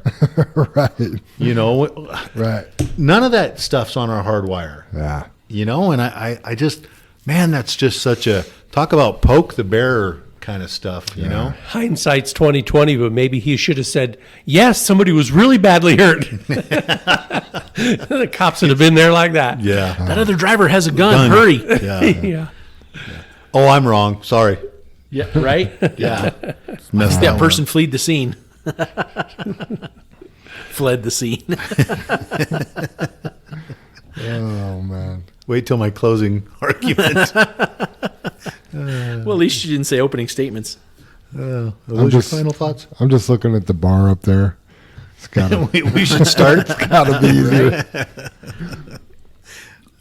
Right. You know, Right. none of that stuff's on our hardwire. Yeah. You know, and I just, man, that's just such a talk about poke the bear kind of stuff. You know. Hindsight's 20/20, but maybe he should have said, yes, somebody was really badly hurt. The cops would have been there like that. Yeah. That other driver has a gun. Done. Hurry. Yeah. Yeah. Oh, I'm wrong. Sorry. Yeah. Right? Yeah. Messed That up. person fled the scene. Fled the scene. Oh, man. Wait till my closing argument. Well, at least you didn't say opening statements. Those your just- final thoughts? I'm just looking at the bar up there. It's gotta, we should start. gotta be easier.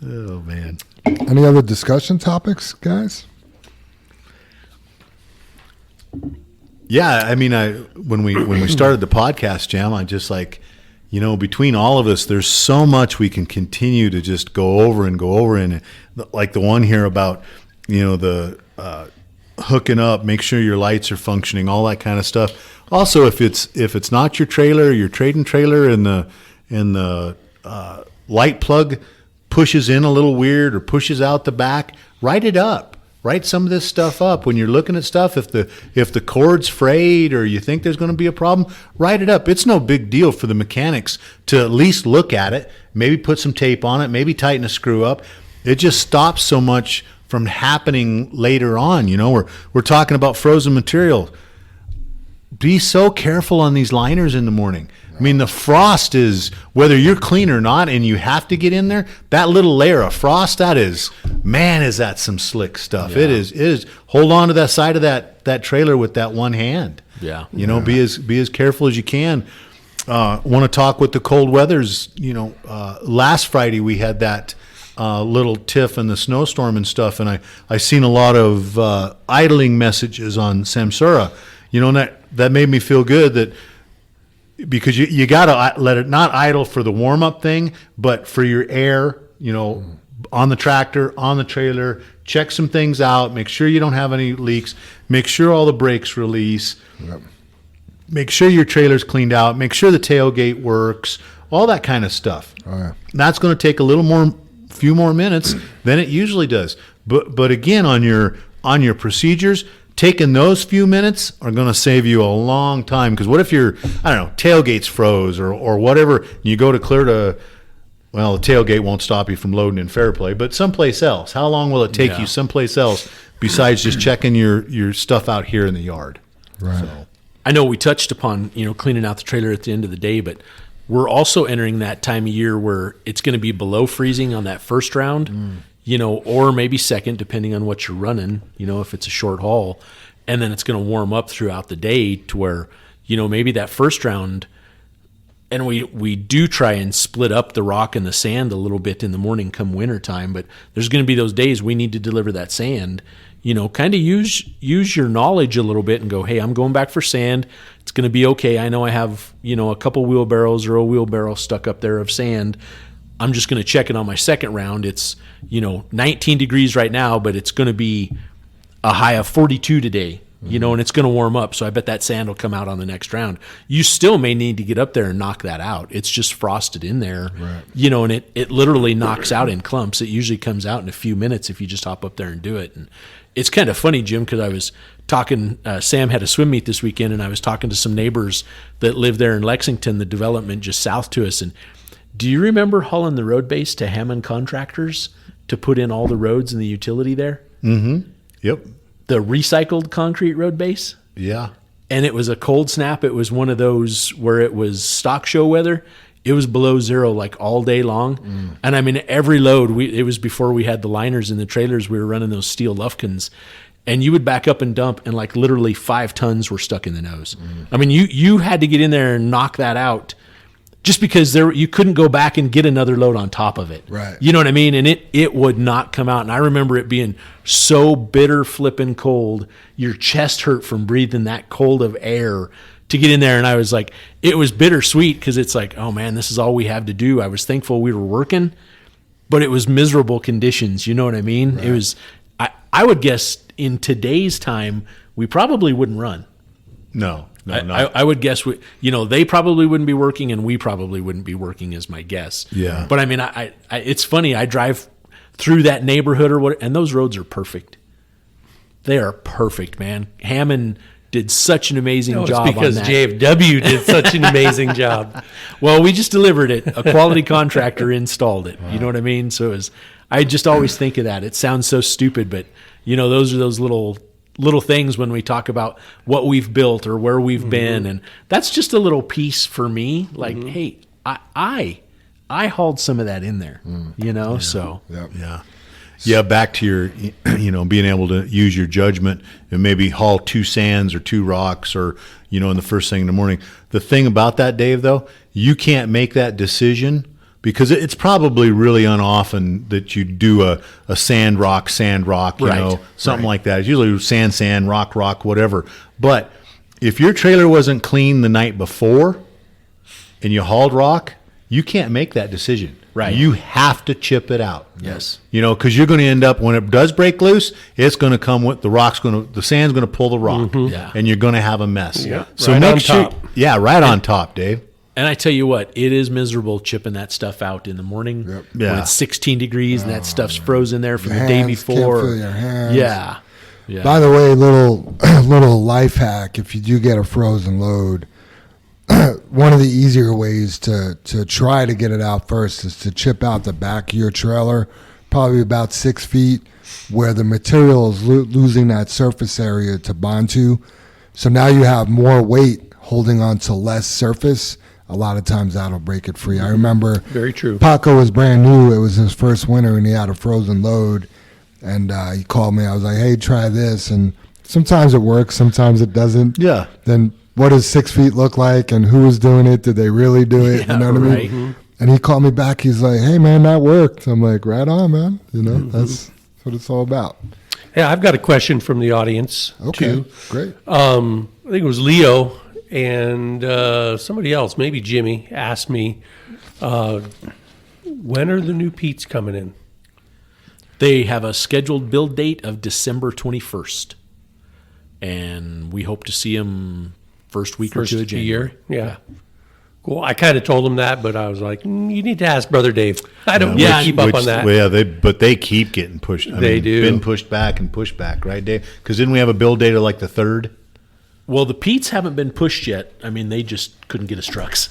Oh man. Any other discussion topics, guys? Yeah, I mean, when we started the podcast, Jam, I just like, you know, between all of us, there's so much we can continue to just go over and like the one here about, you know, the hooking up, make sure your lights are functioning, all that kind of stuff. Also, if it's not your trailer, your trading trailer, and the light plug pushes in a little weird or pushes out the back, write it up. Write some of this stuff up when you're looking at stuff. If the cord's frayed or you think there's going to be a problem, write it up. It's no big deal for the mechanics to at least look at it, maybe put some tape on it, maybe tighten a screw up. It just stops so much from happening later on. You know, we're talking about frozen material. Be so careful on these liners in the morning. I mean, the frost is, whether you're clean or not and you have to get in there, that little layer of frost, is that some slick stuff. Yeah. It is. Hold on to that side of that trailer with that one hand. Yeah. You know, be as careful as you can. Want to talk with the cold weathers. You know, last Friday we had that little tiff and the snowstorm and stuff, and I seen a lot of idling messages on Samsara. You know, and that made me feel good that, because you got to let it not idle for the warm-up thing, but for your air, you know, on the tractor, on the trailer, check some things out, make sure you don't have any leaks, make sure all the brakes release, make sure your trailer's cleaned out, make sure the tailgate works, all that kind of stuff. Oh, yeah. That's going to take few more minutes than it usually does. But again, on your procedures, taking those few minutes are going to save you a long time. Because what if tailgate's froze or whatever, and you go to clear to, well, the tailgate won't stop you from loading in Fairplay, but someplace else. How long will it take you someplace else besides just checking your stuff out here in the yard? Right. So. I know we touched upon, cleaning out the trailer at the end of the day, but we're also entering that time of year where it's going to be below freezing on that first round. Or maybe second, depending on what you're running, if it's a short haul. And then it's going to warm up throughout the day to where, maybe that first round, and we do try and split up the rock and the sand a little bit in the morning come winter time, but there's going to be those days we need to deliver that sand. Kind of use your knowledge a little bit and go, hey, I'm going back for sand. It's going to be okay. I know I have, a couple wheelbarrows or a wheelbarrow stuck up there of sand. I'm just going to check it on my second round. It's, 19 degrees right now, but it's going to be a high of 42 today, and it's going to warm up. So I bet that sand will come out on the next round. You still may need to get up there and knock that out. It's just frosted in there, right. And it literally knocks out in clumps. It usually comes out in a few minutes if you just hop up there and do it. And it's kind of funny, Jim, because I was talking, Sam had a swim meet this weekend, and I was talking to some neighbors that live there in Lexington, the development just south to us. And do you remember hauling the road base to Hammond Contractors to put in all the roads and the utility there? Mm-hmm. Yep. The recycled concrete road base? Yeah. And it was a cold snap. It was one of those where it was stock show weather. It was below zero like all day long. And I mean, every load, it was before we had the liners in the trailers. We were running those steel Lufkins. And you would back up and dump, and like literally 5 tons were stuck in the nose. I mean, you had to get in there and knock that out, just because you couldn't go back and get another load on top of it. Right. You know what I mean? And it would not come out. And I remember it being so bitter flipping cold. Your chest hurt from breathing that cold of air to get in there. And I was like, it was bittersweet because it's like, oh man, this is all we have to do. I was thankful we were working, but it was miserable conditions. You know what I mean? Right. It was, I would guess in today's time, we probably wouldn't run. No. I would guess they probably wouldn't be working, and we probably wouldn't be working, is my guess. Yeah. But I mean, I it's funny. I drive through that neighborhood or what, and those roads are perfect. They are perfect, man. Hammond did such an amazing job. It's because on that. JFW did such an amazing job. Well, we just delivered it. A quality contractor installed it. Wow. You know what I mean? So I just always think of that. It sounds so stupid, but those are those little things when we talk about what we've built or where we've been, and that's just a little piece for me. Like, hey, I hauled some of that in there, So Yep. Yeah. Back to your, being able to use your judgment and maybe haul 2 sands or 2 rocks or, in the first thing in the morning. The thing about that, Dave, though, you can't make that decision because it's probably really unoften that you do a sand rock, right. Something like that. It's usually sand, rock, whatever. But if your trailer wasn't clean the night before and you hauled rock, you can't make that decision. Right. You have to chip it out. Yes. You know, because you're going to end up, when it does break loose, it's going to come with the sand's going to pull the rock, Yeah. and you're going to have a mess. Yeah. So Right make on sure, top. right on top, Dave. And I tell you what, it is miserable chipping that stuff out in the morning when Yeah. it's 16 degrees and that stuff's frozen there from the day hands, can't before. feel your hands. Yeah. Yeah. By the way, little life hack: if you do get a frozen load, one of the easier ways to try to get it out first is to chip out the back of your trailer, probably about 6 feet, where the material is losing that surface area to bond to. So now you have more weight holding on to less surface. A lot of times that'll break it free. I remember Very true. Paco was brand new. It was his first winter, and he had a frozen load. And he called me. I was like, hey, try this. And sometimes it works. Sometimes it doesn't. Yeah. Then what does 6 feet look like, and who was doing it? Did they really do it? Yeah, you know what I right. mean? And he called me back. He's like, hey, man, that worked. I'm like, right on, man. You know, that's what it's all about. Yeah, I've got a question from the audience, Okay, too. great. I think it was Leo and somebody else, maybe Jimmy, asked me, when are the new Pete's coming in? They have a scheduled build date of December 21st. And we hope to see them first week First or two of of the January. year? Yeah. Cool. I kind of told him that, but I was like, you need to ask Brother Dave. I don't Yeah, keep up on that. Well, yeah, but they keep getting pushed. They do. Been pushed back and pushed back, right, Dave? Because didn't we have a build date of like the 3rd? Well, the Pete's haven't been pushed yet. I mean, they just couldn't get us trucks.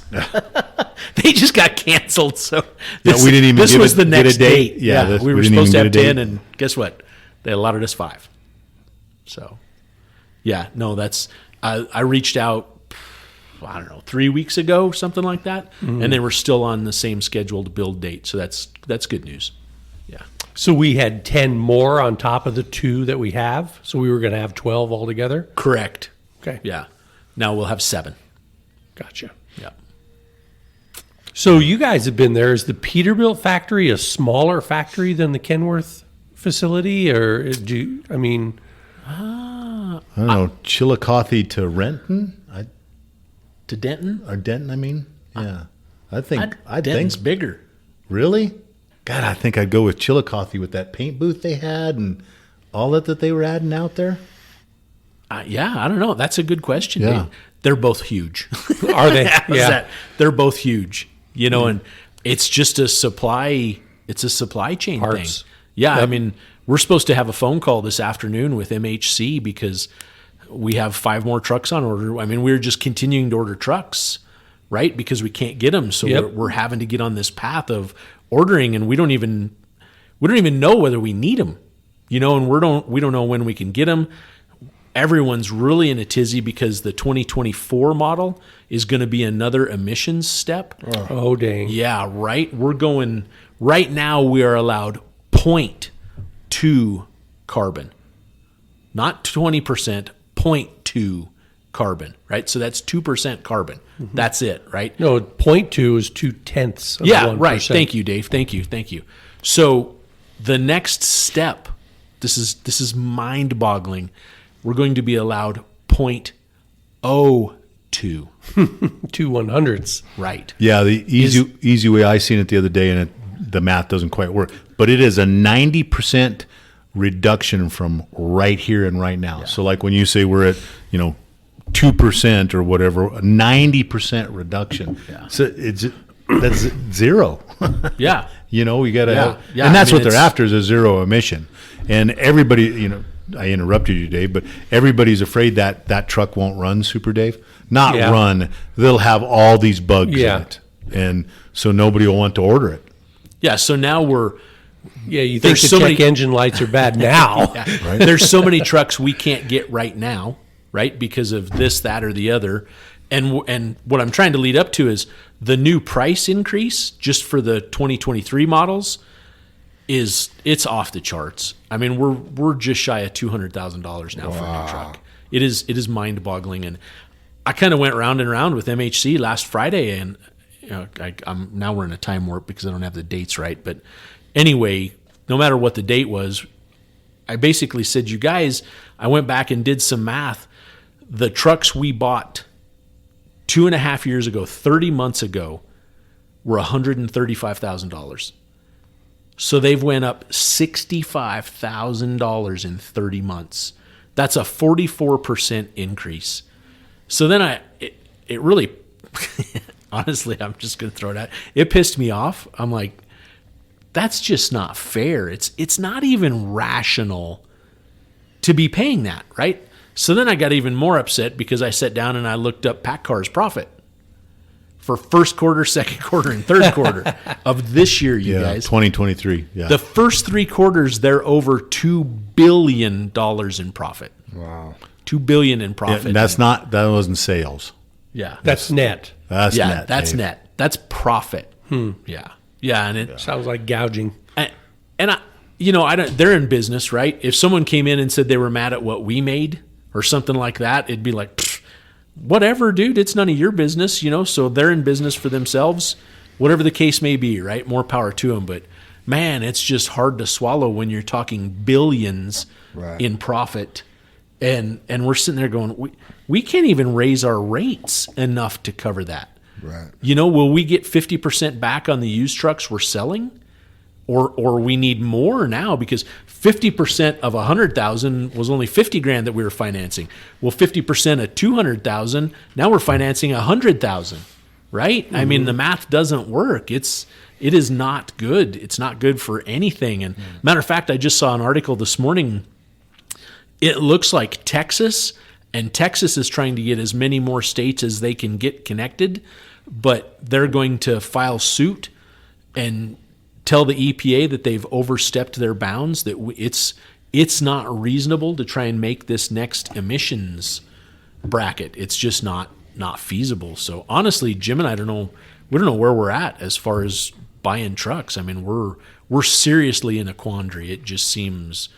They just got canceled. So this, we didn't even this get was a- the get a next date. date. Yeah, we we were didn't supposed to even have get a 10, date. and guess what? They allotted us 5. So, yeah, no, that's I reached out, I don't know, 3 weeks ago, something like that, and they were still on the same scheduled build date. So that's good news. Yeah. So we had 10 more on top of the 2 that we have. So we were going to have 12 altogether. Correct. Okay. Yeah. Now we'll have 7. Gotcha. Yeah. So you guys have been there. Is the Peterbilt factory a smaller factory than the Kenworth facility? Or I don't know, Chillicothe to Renton? To Denton? Or Denton, I mean? Yeah. I think Denton's bigger. Really? God, I think I'd go with Chillicothe with that paint booth they had and all that they were adding out there. Yeah, I don't know. That's a good question. Yeah. Dave. They're both huge. are they? How's Yeah. that? They're both huge. You know, and it's just a supply. It's a supply chain Parts. thing. Yeah, I Yep. mean, we're supposed to have a phone call this afternoon with MHC because we have 5 more trucks on order. I mean, we're just continuing to order trucks, right? Because we can't get them, so Yep. we're having to get on this path of ordering, and we don't even know whether we need them. You know, and we don't know when we can get them. Everyone's really in a tizzy because the 2024 model is going to be another emissions step. Oh, dang. Yeah, right. We're going right now. We are allowed 0.2 carbon, not 20%, 0.2 carbon. Right. So that's 2% carbon. That's it. Right. No, 0.2 is 0.2 of Yeah. 1%. Right. Thank you, Dave. Thank you. So the next step. This is mind-boggling. We're going to be allowed 0.02. 2 100ths. Right. Yeah, the easy way I seen it the other day, and the math doesn't quite work, but it is a 90% reduction from right here and right now. So like when you say we're at, 2% or whatever, a 90% reduction. Yeah. So that's zero. Yeah. You gotta have, Yeah, and that's I mean, what they're it's- after is a zero emission. And everybody, I interrupted you, Dave, but everybody's afraid that truck won't run, Super Dave. Not Yeah. run. They'll have all these bugs Yeah. in it. And so nobody will want to order it. Yeah. So now Yeah, you think There's the so check many- engine lights are bad now. Right. there's so many trucks we can't get right now, right? Because of this, that, or the other. And what I'm trying to lead up to is the new price increase just for the 2023 models it's off the charts. I mean, we're just shy of $200,000 now for a new truck. It is mind-boggling, and I kind of went round and round with MHC last Friday, and I'm now we're in a time warp because I don't have the dates right. But anyway, no matter what the date was, I basically said, you guys, I went back and did some math. The trucks we bought 2.5 years ago, 30 months ago, were $135,000. So they've went up $65,000 in 30 months. That's a 44% increase. So then it really, honestly, I'm just going to throw it out. It pissed me off. I'm like, that's just not fair. It's not even rational to be paying that, right? So then I got even more upset because I sat down and I looked up PACCAR's profit for first quarter, second quarter, and third quarter of this year, you guys. 2023. Yeah. The first 3 quarters, they're over $2 billion in profit. Wow. $2 billion in profit. And that wasn't sales. Yeah. That's net. That's yeah, net. that's Dave. net. That's profit. Yeah. Yeah, and it Sounds like gouging. and I don't, they're in business, right? If someone came in and said they were mad at what we made or something like that, it'd be like, whatever, dude, it's none of your business, so they're in business for themselves, whatever the case may be, right? More power to them. But man, it's just hard to swallow when you're talking billions Right. in profit. And we're sitting there going, we can't even raise our rates enough to cover that. Right. Will we get 50% back on the used trucks we're selling? Or we need more now because 50% of 100,000 was only 50 grand that we were financing. Well, 50% of 200,000, now we're financing 100,000, right? I mean, the math doesn't work. It is not good. It's not good for anything. And matter of fact, I just saw an article this morning. It looks like Texas is trying to get as many more states as they can get connected, but they're going to file suit and tell the EPA that they've overstepped their bounds, that it's not reasonable to try and make this next emissions bracket. It's just not feasible. So honestly, Jim and I don't know where we're at as far as buying trucks. I mean, we're seriously in a quandary. It just seems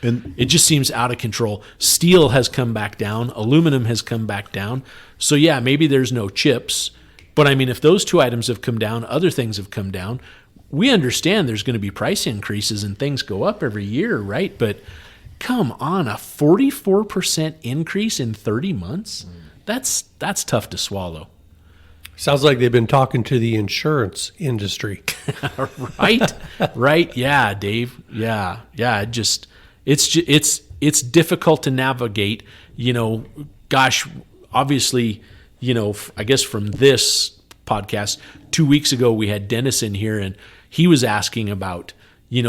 out of control. Steel has come back down, aluminum has come back down. So yeah, maybe there's no chips, but I mean, if those 2 items have come down, other things have come down. We understand there's going to be price increases and things go up every year, right? But come on, a 44% increase in 30 months? That's tough to swallow. Sounds like they've been talking to the insurance industry. Right? Yeah, Dave. Yeah. It's difficult to navigate, gosh, obviously, I guess from this podcast, 2 weeks ago, we had Dennis in here and he was asking about,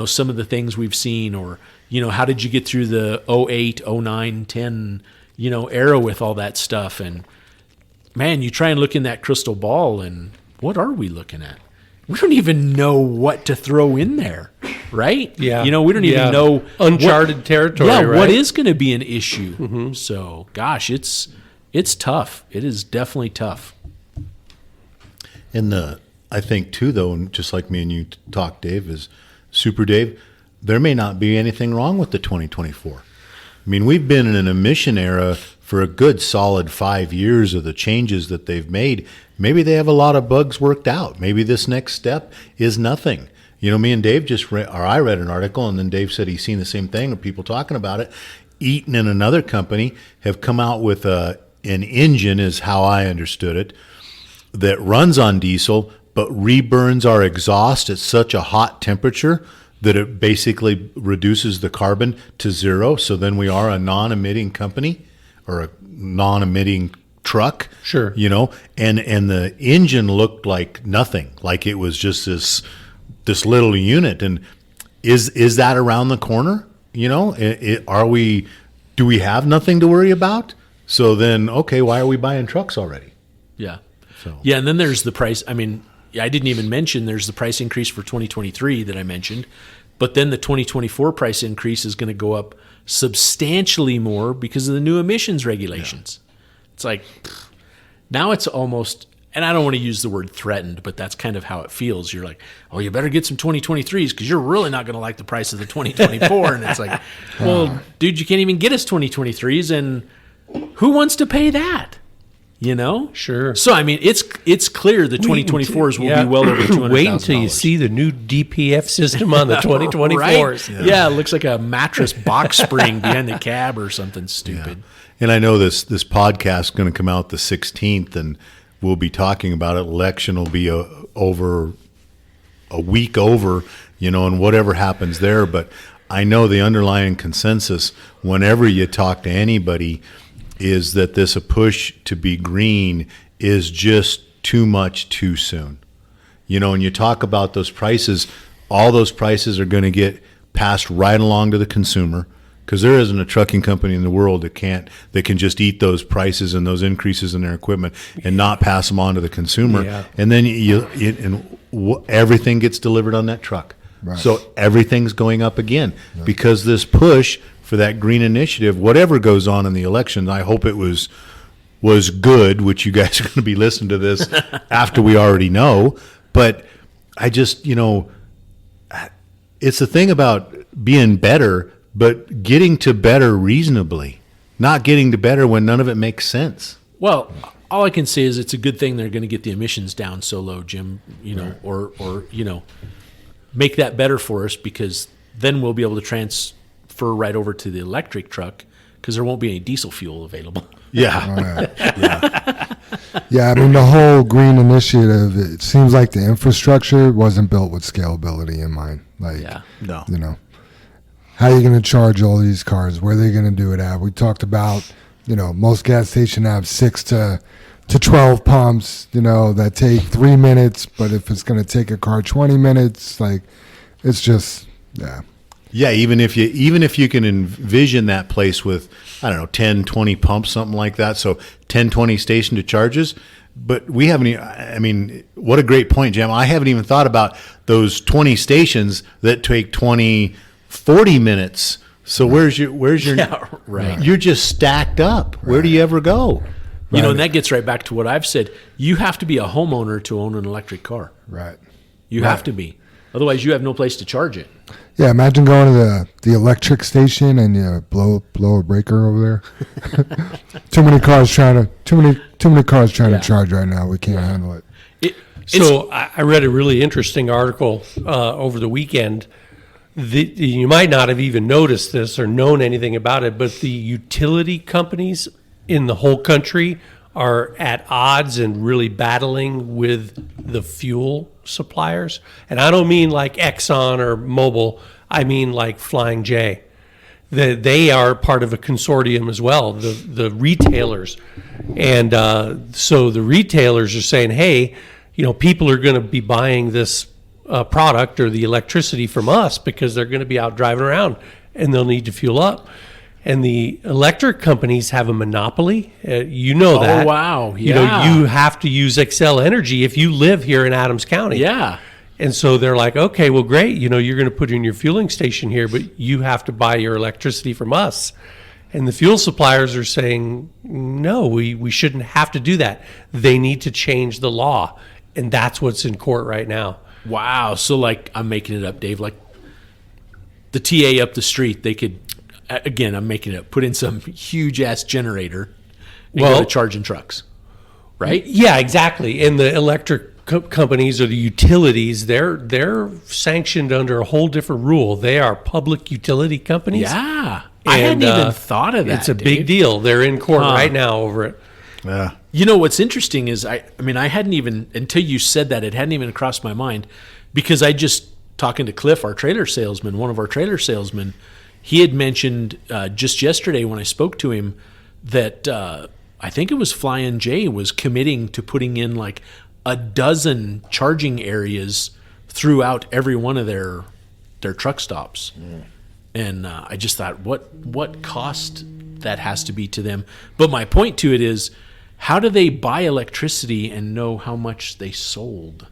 some of the things we've seen or, how did you get through the 08, 09, 10, era with all that stuff? And man, you try and look in that crystal ball and what are we looking at? We don't even know what to throw in there, right? Yeah. We don't even know. Uncharted territory, yeah, right? what is going to be an issue? So, gosh, it's tough. It is definitely tough. And I think too, though, and just like me and you talk, Dave, is Super Dave, there may not be anything wrong with the 2024. I mean, we've been in an emission era for a good solid 5 years of the changes that they've made. Maybe they have a lot of bugs worked out. Maybe this next step is nothing. Me and Dave I read an article, and then Dave said he's seen the same thing of people talking about it. Eaton and another company have come out with an engine, is how I understood it, that runs on diesel but reburns our exhaust at such a hot temperature that it basically reduces the carbon to zero. So then we are a non-emitting company or a non-emitting truck. Sure. And the engine looked like nothing, like it was just this little unit. And is that around the corner? Do we have nothing to worry about? So then, okay, why are we buying trucks already? Yeah. So. Yeah, and then there's the price. I mean, I didn't even mention there's the price increase for 2023 that I mentioned, but then the 2024 price increase is going to go up substantially more because of the new emissions regulations. Yeah. It's like, now it's almost, and I don't want to use the word threatened, but that's kind of how it feels. You're like, oh, you better get some 2023s because you're really not going to like the price of the 2024. And it's like, well, dude, you can't even get us 2023s, and who wants to pay that? Sure. So I mean, it's clear the 2024s will be well over $200,000. Wait until you see the new DPF system on the 2024s. Right? Yeah, it looks like a mattress box spring behind the cab or something stupid. Yeah. And I know this podcast is going to come out the 16th, and we'll be talking about it. Election will be over a week over, and whatever happens there. But I know the underlying consensus whenever you talk to anybody is that this a push to be green is just too much too soon. And you talk about those prices, all those prices are going to get passed right along to the consumer, because there isn't a trucking company in the world that can just eat those prices and those increases in their equipment and not pass them on to the consumer. Yeah. And then everything gets delivered on that truck. Right. So everything's going up again because this push for that green initiative, whatever goes on in the election, I hope it was good, which you guys are going to be listening to this after we already know. But I just, it's the thing about being better, but getting to better reasonably, not getting to better when none of it makes sense. Well, all I can say is it's a good thing they're going to get the emissions down so low, Jim, or make that better for us, because then we'll be able to transfer right over to the electric truck, because there won't be any diesel fuel available. Yeah. Yeah, I mean, the whole green initiative, it seems like the infrastructure wasn't built with scalability in mind. Like, No. How are you going to charge all these cars? Where are they going to do it at? We talked about, most gas stations have 6 to 12 pumps, that take 3 minutes. But if it's going to take a car 20 minutes, like, it's just, yeah. Yeah, even if you can envision that place with, 10, 20 pumps, something like that. So 10, 20 station to charges. But we haven't, what a great point, Jim. I haven't even thought about those 20 stations that take 20, 40 minutes. So where's your, Yeah, right. You're just stacked up. Right. Where do you ever go? And that gets right back to what I've said. You have to be a homeowner to own an electric car. Right. You have to be. Otherwise, you have no place to charge it. Yeah, imagine going to the electric station and you blow a breaker over there. Too many cars trying to charge right now. We can't handle it. So I read a really interesting article over the weekend. You might not have even noticed this or known anything about it, but the utility companies in the whole country are at odds and really battling with the fuel suppliers. And I don't mean like Exxon or Mobil. I mean like Flying J. They are part of a consortium as well, the retailers. And so the retailers are saying, hey, people are going to be buying this product or the electricity from us because they're going to be out driving around and they'll need to fuel up. And the electric companies have a monopoly. That. Oh, wow. Yeah. You have to use Xcel Energy if you live here in Adams County. Yeah. And so they're like, okay, well, great. You're going to put in your fueling station here, but you have to buy your electricity from us. And the fuel suppliers are saying, no, we shouldn't have to do that. They need to change the law. And that's what's in court right now. Wow. So, like, I'm making it up, Dave. Like, the TA up the street, they could, again, I'm making it up, put in some huge-ass generator and go to charging trucks, right? Yeah, exactly. And the electric companies or the utilities, they're sanctioned under a whole different rule. They are public utility companies. Yeah. I hadn't even thought of that. It's a big deal. They're in court right now over it. Yeah. What's interesting is, I hadn't even, until you said that, it hadn't even crossed my mind, because I just, talking to Cliff, our trailer salesman, one of our trailer salesmen, he had mentioned just yesterday when I spoke to him that I think it was Flying J was committing to putting in like a dozen charging areas throughout every one of their truck stops. And I just thought, what cost that has to be to them. But my point to it is, how do they buy electricity and know how much they sold?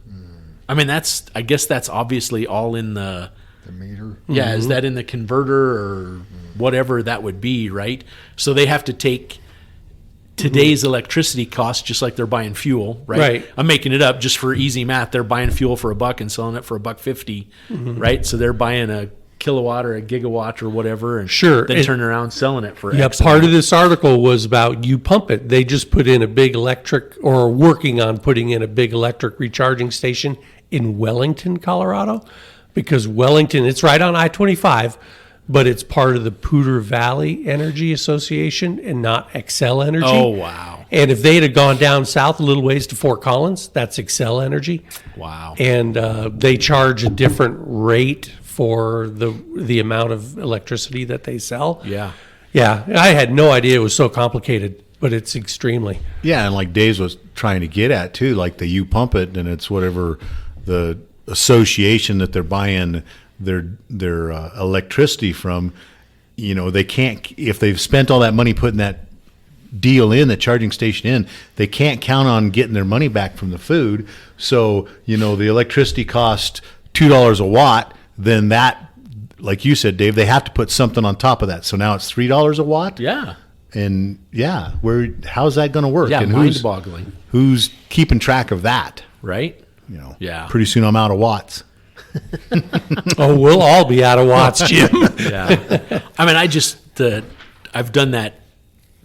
I mean, I guess that's obviously all in the meter. Yeah, is that in the converter or whatever that would be, right? So they have to take today's electricity cost, just like they're buying fuel, right? Right. I'm making it up just for easy math. They're buying fuel for $1 and selling it for $1.50, right? So they're buying a kilowatt or a gigawatt or whatever, and then turning around selling it for X part of this article was about You Pump It. They just put in a big electric, or working on putting in a big electric recharging station in Wellington, Colorado, because Wellington, it's right on I-25, but it's part of the Poudre Valley Energy Association and not Excel Energy. Oh, wow. And if they'd have gone down south a little ways to Fort Collins, that's Excel Energy. Wow. And they charge a different rate for the amount of electricity that they sell. Yeah. Yeah, I had no idea it was so complicated, but it's extremely. Yeah, and like Dave's was trying to get at too, like you pump it and it's whatever the association that they're buying their electricity from. You know, they can't, if they've spent all that money putting that deal in, the charging station in, they can't count on getting their money back from the food. So, you know, the electricity cost $2 a watt, then that, like you said, Dave, they have to put something on top of that. So now it's $3 a watt. Yeah. And yeah, how's that going to work? Yeah, and mind-boggling. Who's keeping track of that? Right? You know, Yeah. Pretty soon I'm out of watts. Oh, we'll all be out of watts, Jim. Yeah. I mean, I've done that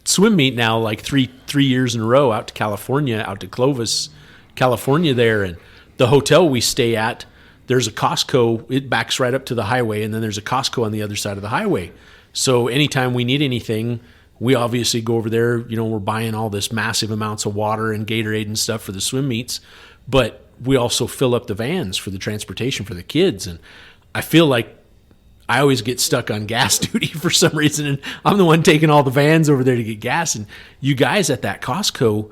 swim meet now like three years in a row out to California, out to Clovis, California there. And the hotel we stay at, there's a Costco. It backs right up to the highway, and then there's a Costco on the other side of the highway. So anytime we need anything, we obviously go over there. You know, we're buying all this massive amounts of water and Gatorade and stuff for the swim meets, but we also fill up the vans for the transportation for the kids. And I feel like I always get stuck on gas duty for some reason, and I'm the one taking all the vans over there to get gas. And you guys at that Costco,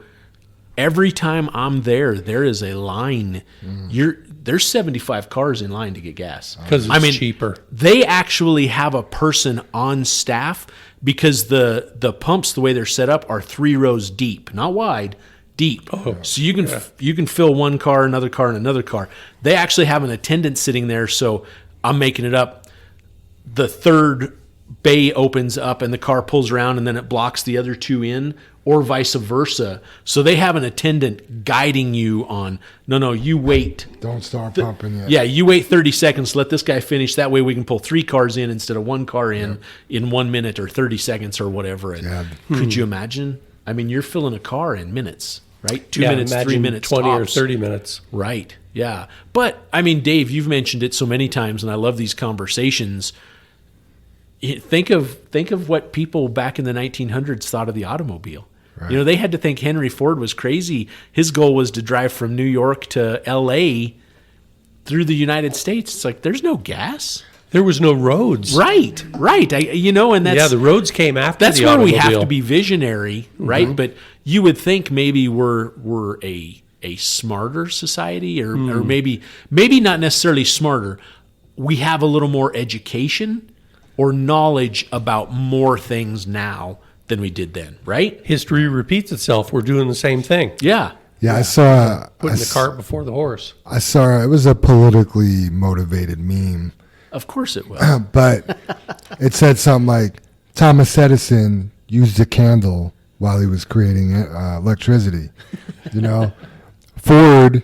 every time I'm there, there is a line. There's 75 cars in line to get gas. Because it's cheaper. They actually have a person on staff because the pumps, the way they're set up, are 3 rows deep, not wide, deep. Oh, so you can fill one car, another car, and another car. They actually have an attendant sitting there. So I'm making it up. The third bay opens up and the car pulls around and then it blocks the other 2 in, or vice versa. So they have an attendant guiding you on, no, you wait. Don't start pumping yet. Yeah, you wait 30 seconds, let this guy finish. That way we can pull 3 cars in instead of 1 car in 1 minute or 30 seconds or whatever. And could you imagine? I mean, you're filling a car in minutes, right? 2 minutes, 3 minutes, 20 tops. or 30 minutes. Right. Yeah. But I mean, Dave, you've mentioned it so many times, and I love these conversations. Think of what people back in the 1900s thought of the automobile. Right. You know, they had to think Henry Ford was crazy. His goal was to drive from New York to L.A. through the United States. It's like, there's no gas. There was no roads. Right. And that's... Yeah, the roads came after that's the where automobile. we have to be visionary, right? Mm-hmm. But you would think maybe we're a smarter society, or maybe not necessarily smarter. We have a little more education or knowledge about more things now than we did then, right? History repeats itself. We're doing the same thing. Yeah. Yeah, I saw... Putting the cart before the horse. I saw... It was a politically motivated meme. Of course it was. But it said something like, Thomas Edison used a candle while he was creating electricity. You know? Ford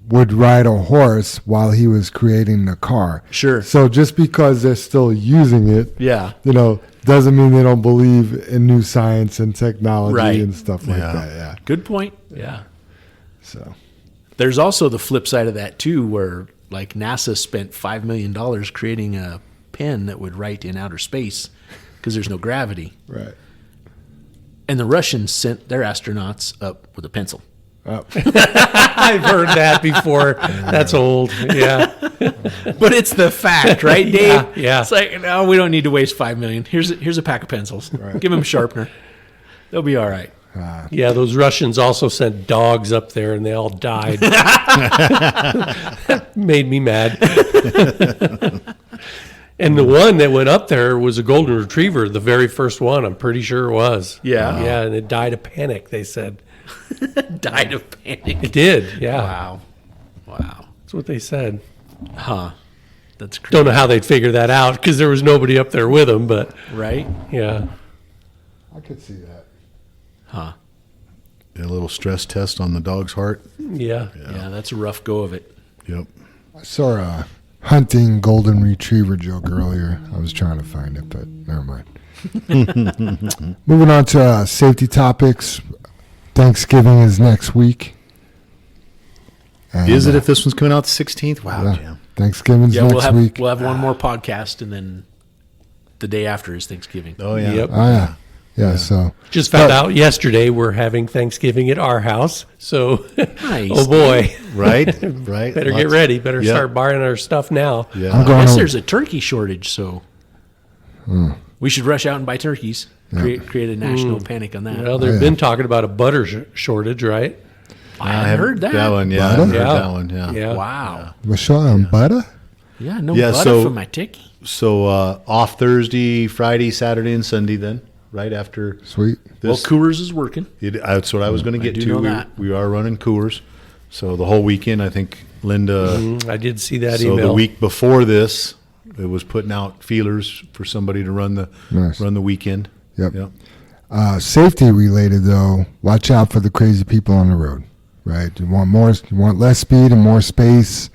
would ride a horse while he was creating the car. Sure. So just because they're still using it, yeah, you know, doesn't mean they don't believe in new science and technology and stuff like that. Yeah. Good point. Yeah. So there's also the flip side of that too, where like NASA spent $5 million creating a pen that would write in outer space because there's no gravity. Right. And the Russians sent their astronauts up with a pencil. Oh. I've heard that before. That's old. Yeah. But it's the fact, right, Dave? Yeah. It's like, no, we don't need to waste $5 million. Here's a pack of pencils. Right. Give them a sharpener. They'll be all right. Yeah, those Russians also sent dogs up there and they all died. Made me mad. And the one that went up there was a golden retriever, the very first one. I'm pretty sure it was. Yeah. Yeah, and it died of panic, they said. Died of panic. It did, yeah. Wow. That's what they said. Huh. That's crazy. Don't know how they'd figure that out because there was nobody up there with them, but right? Yeah. I could see that. Huh. A little stress test on the dog's heart. Yeah. Yeah, that's a rough go of it. Yep. I saw a hunting golden retriever joke earlier. I was trying to find it, but never mind. Moving on to safety topics. Thanksgiving is next week. And, is it if this one's coming out the 16th? Wow, yeah, Jim. Thanksgiving's next week. We'll have one more podcast and then the day after is Thanksgiving. Oh yeah. Yep. Oh yeah. Yeah. So Just found out yesterday we're having Thanksgiving at our house. So, Nice. oh boy, Right. Right. better get Lots- ready. Better Yeah. start buying our stuff now. Yeah. I'm I going guess to, there's a turkey shortage, so we should rush out and buy turkeys. Create a national panic on that. Well, they've yeah. been talking about a butter shortage, right? I haven't heard that. That one, yeah. I Butter? haven't heard Yeah. that one, yeah. Yeah. Wow. Michelle and butter. Yeah, no Yeah, butter so- for my turkey. So off Thursday, Friday, Saturday, and Sunday then, right after Sweet. Well, this. Coors is working. That's what I was going to get do to. know We, that. we are running Coors. So the whole weekend, I think Linda, I did see that so email. the week before this, it was putting out feelers for somebody to run the Nice. weekend. Yep. Yep. Safety related though, watch out for the crazy people on the road. Right? You want more. You want less speed and more space.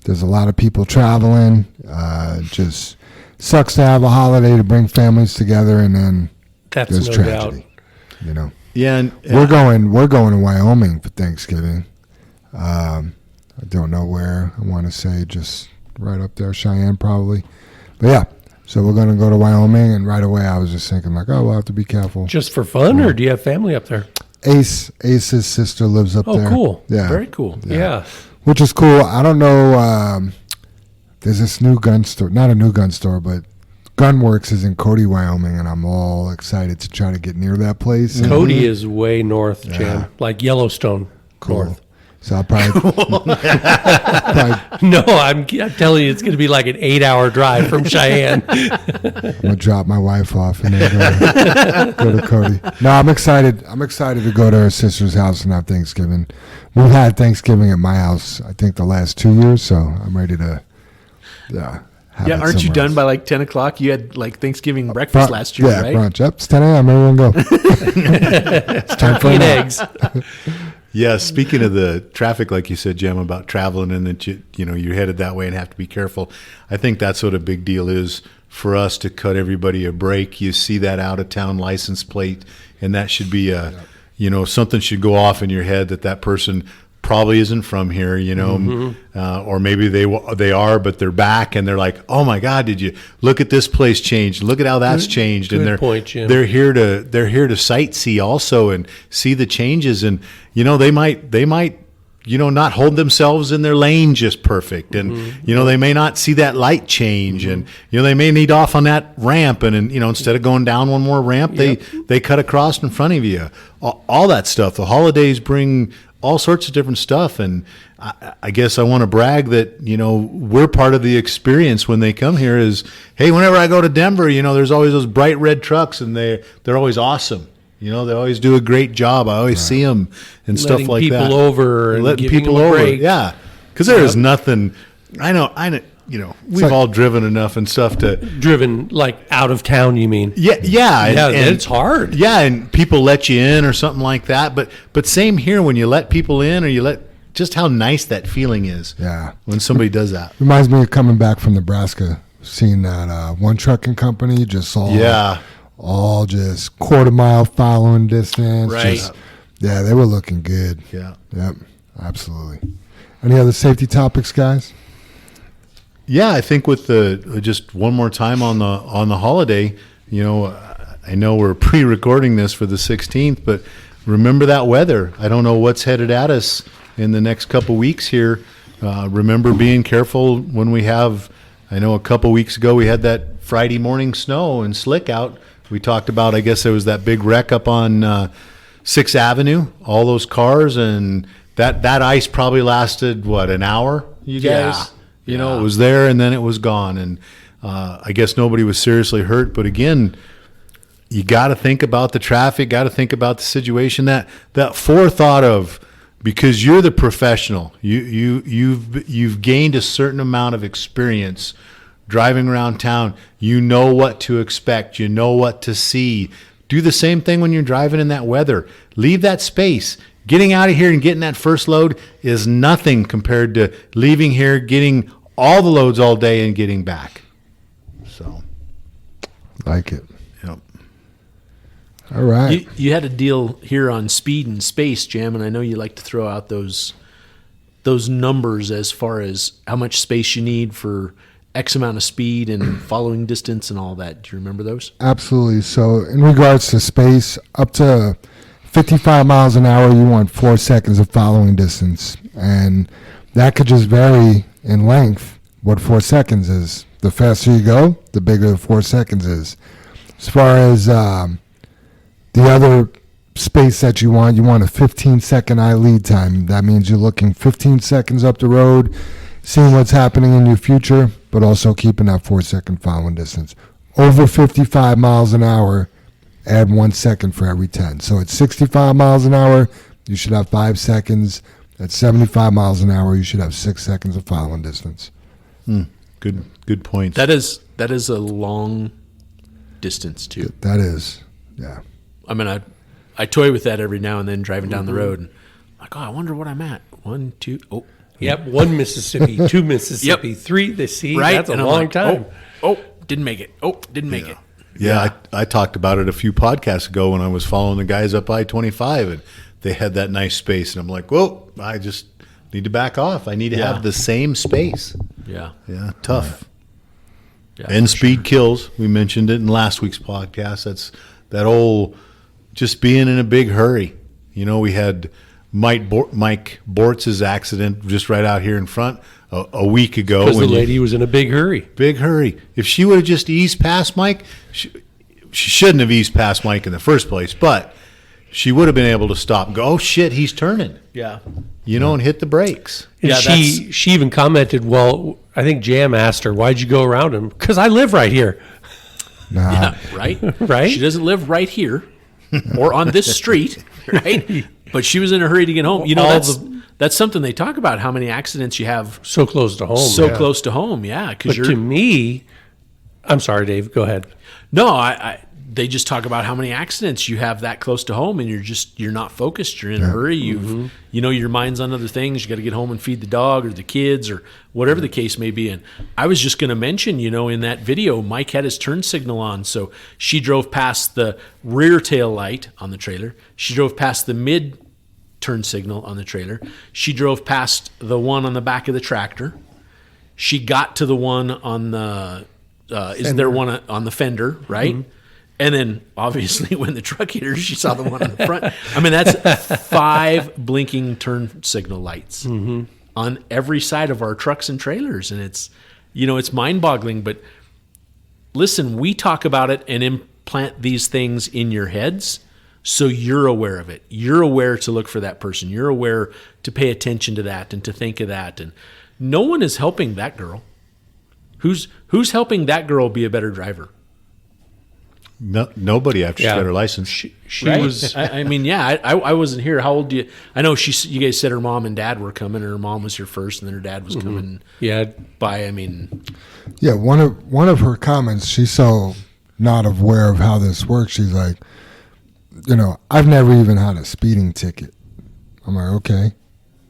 There's a lot of people traveling. Just sucks to have a holiday to bring families together, and then That's there's no tragedy. doubt. You know, Yeah, and we're going to Wyoming for Thanksgiving. I don't know where. I want to say just right up there, Cheyenne probably. But yeah, so we're going to go to Wyoming, and right away I was just thinking like, oh, we'll have to be careful. Just for fun, or do you have family up there? Ace's sister lives up Oh, there. cool. Yeah, Very cool. Yeah. which is cool. I don't know. There's this new gun store, not a new gun store, but Gunworks is in Cody, Wyoming, and I'm all excited to try to get near that place. And- Cody is way north, Jim, like Yellowstone Cool. north. So I'll probably, No, I'm telling you, it's going to be like an 8-hour drive from Cheyenne. I'm gonna drop my wife off and then go to Cody. No, I'm excited. I'm excited to go to her sister's house and have Thanksgiving. We've had Thanksgiving at my house, I think, the last 2 years, so I'm ready to. Have Yeah, it aren't you somewhere done else. by like 10 o'clock? You had like Thanksgiving breakfast last year, yeah, right? brunch. Yep, it's 10 a.m. Everyone go. It's time for a Eat nap. eggs. yeah. Speaking of the traffic, like you said, Jim, about traveling and that you're headed that way and have to be careful. I think that's what a big deal is for us to cut everybody a break. You see that out of town license plate, and that should be something should go off in your head that person probably isn't from here, or maybe they are, but they're back and they're like, oh my God, did you look at this place changed? Look at how that's changed. good And they're point, Jim. they're here to sightsee also and see the changes. And they might not hold themselves in their lane just perfect. And they may not see that light change, and they may need off on that ramp, and instead of going down one more ramp, they cut across in front of you. All that stuff. The holidays bring all sorts of different stuff, and I guess I want to brag that we're part of the experience when they come here. Is hey, whenever I go to Denver, there's always those bright red trucks, and they're always awesome. They always do a great job. I always see them and stuff Letting like people that. over and Letting giving people them a over, break. yeah. Because there is nothing. I know. We've like- all driven enough and stuff to. Driven like out of town, you mean? Yeah, Yeah, and it's hard. Yeah, and people let you in or something like that. But same here when you let people in, or you let just how nice that feeling is. Yeah. When somebody does that. Reminds me of coming back from Nebraska, seeing that one trucking company just all just quarter mile following distance. Right. Yeah, they were looking good. Yeah. Yep, absolutely. Any other safety topics, guys? Yeah, I think with the just one more time on the holiday, I know we're pre-recording this for the 16th, but remember that weather. I don't know what's headed at us in the next couple weeks here. Remember being careful when we have. I know a couple weeks ago we had that Friday morning snow and slick out. We talked about. I guess there was that big wreck up on 6th Avenue. All those cars, and that ice probably lasted an hour. You guys. Yeah. It was there and then it was gone. And I guess nobody was seriously hurt. But again, you got to think about the traffic, got to think about the situation. That forethought of, because you're the professional, you've gained a certain amount of experience driving around town. You know what to expect. You know what to see. Do the same thing when you're driving in that weather. Leave that space. Getting out of here and getting that first load is nothing compared to leaving here, getting all the loads all day and getting back. So, Like it. yep. All right. You had a deal here on speed and space, Jam, and I know you like to throw out those numbers as far as how much space you need for X amount of speed and following distance and all that. Do you remember those? Absolutely. So in regards to space, up to 55 miles an hour, you want 4 seconds of following distance. And that could just vary in length what 4 seconds is. The faster you go, the bigger the 4 seconds is. As far as the other space that you want a 15-second eye lead time. That means you're looking 15 seconds up the road, seeing what's happening in your future, but also keeping that 4-second following distance. Over 55 miles an hour, add 1 second for every 10. So at 65 miles an hour, you should have 5 seconds. At 75 miles an hour, you should have 6 seconds of following distance. Good points. That is a long distance too. That is, yeah. I mean, I toy with that every now and then driving down the road. And I'm like, oh, I wonder what I'm at. 1, 2, oh. Yep, 1 Mississippi, 2 Mississippi, Yep. 3 the sea. Right? That's a And I'm long like, time. Oh, didn't make it. Oh, didn't make it. Yeah, I talked about it a few podcasts ago when I was following the guys up I-25, and they had that nice space. And I'm like, whoa, I just need to back off. I need to have the same space. Yeah. Yeah, tough. Yeah, And for speed kills. We mentioned it in last week's podcast. That's that old just being in a big hurry. You know, we had Mike Bortz's accident just right out here in front a week ago. Because the lady was in a big hurry. Big hurry. If she would have just eased past Mike, she shouldn't have eased past Mike in the first place, but she would have been able to stop and go, oh, shit, he's turning. Yeah. You know, and hit the brakes. And Yeah, she even commented, well, I think Jam asked her, why'd you go around him? Because I live right here. Nah, Yeah, right? Right? She doesn't live right here or on this street, right? But she was in a hurry to get home. You know, All that's something they talk about, how many accidents you have So close to home. so yeah. close to home. Yeah, because But to me, I'm sorry, Dave, go ahead. No, they just talk about how many accidents you have that close to home, and you're not focused. You're in a hurry. You know, your mind's on other things. You got to get home and feed the dog or the kids or whatever the case may be. And I was just going to mention, you know, in that video, Mike had his turn signal on, so she drove past the rear tail light on the trailer. She drove past the mid turn signal on the trailer. She drove past the one on the back of the tractor. She got to the one on the is there one on the fender, right? And then, obviously, when the truck hit her, she saw the one on the front. I mean, that's 5 blinking turn signal lights on every side of our trucks and trailers. And it's, you know, it's mind-boggling. But listen, we talk about it and implant these things in your heads so you're aware of it. You're aware to look for that person. You're aware to pay attention to that and to think of that. And no one is helping that girl. Who's helping that girl be a better driver? No, nobody after she Yeah. got her license. She Right? was. I mean, yeah. I wasn't here. How old do you? I know you guys said her mom and dad were coming, and her mom was here first, and then her dad was coming Yeah, by. I mean, yeah. One of her comments, she's so not aware of how this works. She's like, you know, I've never even had a speeding ticket. I'm like, okay,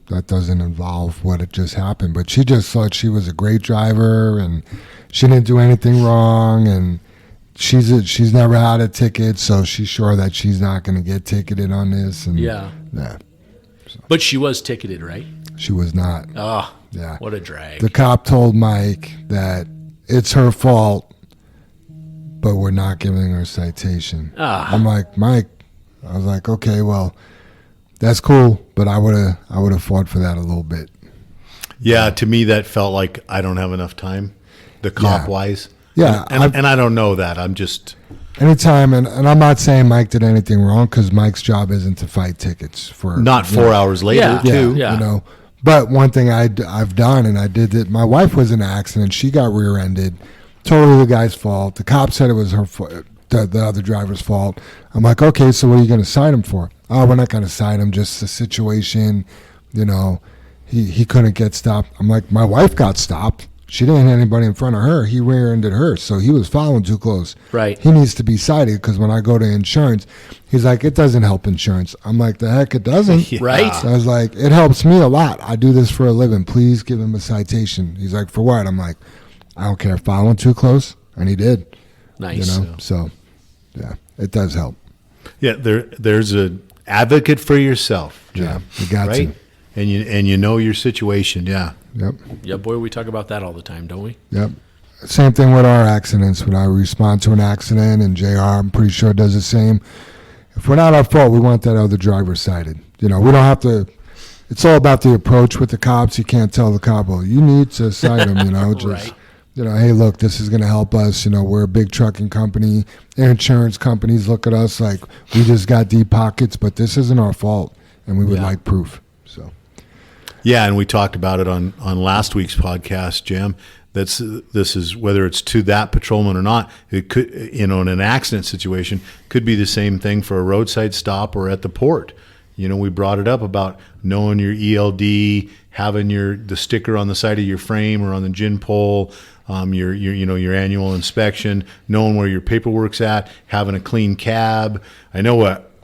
that doesn't involve what had just happened. But she just thought she was a great driver and she didn't do anything wrong, and she's never had a ticket, so she's sure that she's not going to get ticketed on this. And yeah. yeah, But she was ticketed, right? she was not. Oh, Yeah. what a drag. The cop told Mike that it's her fault, but we're not giving her a citation. I'm like, Mike, I was like, okay, well, that's cool, but I would have fought for that a little bit. Yeah, to me that felt like I don't have enough time, the cop wise. Yeah, and I don't know that. I'm just anytime, and I'm not saying Mike did anything wrong, because Mike's job isn't to fight tickets for not 4 hours later Yeah. too. Yeah. you know. But one thing I've done, and I did it. My wife was in an accident. She got rear-ended. Totally the guy's fault. The cop said it was her fault, the other driver's fault. I'm like, okay, so what are you going to cite him for? Oh, we're not going to cite him. Just the situation, you know. He couldn't get stopped. I'm like, my wife got stopped. She didn't hit anybody in front of her. He rear-ended her, so he was following too close. Right. He needs to be cited, because when I go to insurance, he's like, it doesn't help insurance. I'm like, the heck it doesn't. Yeah. Right? So I was like, it helps me a lot. I do this for a living. Please give him a citation. He's like, for what? I'm like, I don't care. Following too close. And he did. Nice. You know? So, yeah, it does help. Yeah, there's an advocate for yourself. Yeah, you got right? to. And you know your situation. Yeah. Yep. Yeah, boy, we talk about that all the time, don't we? Yep. same thing with our accidents. When I respond to an accident, and JR, I'm pretty sure, does the same. If we're not at fault, we want that other driver cited. We don't have to. It's all about the approach with the cops. You can't tell the cop, well, you need to cite him, just, Right. Hey, look, this is going to help us. We're a big trucking company. Insurance companies look at us like we just got deep pockets, but this isn't our fault, and we would like proof. So, Yeah, and we talked about it on last week's podcast, Jim. This is whether it's to that patrolman or not. It could, in an accident situation, could be the same thing for a roadside stop or at the port. We brought it up about knowing your ELD, having the sticker on the side of your frame or on the gin pole, your annual inspection, knowing where your paperwork's at, having a clean cab.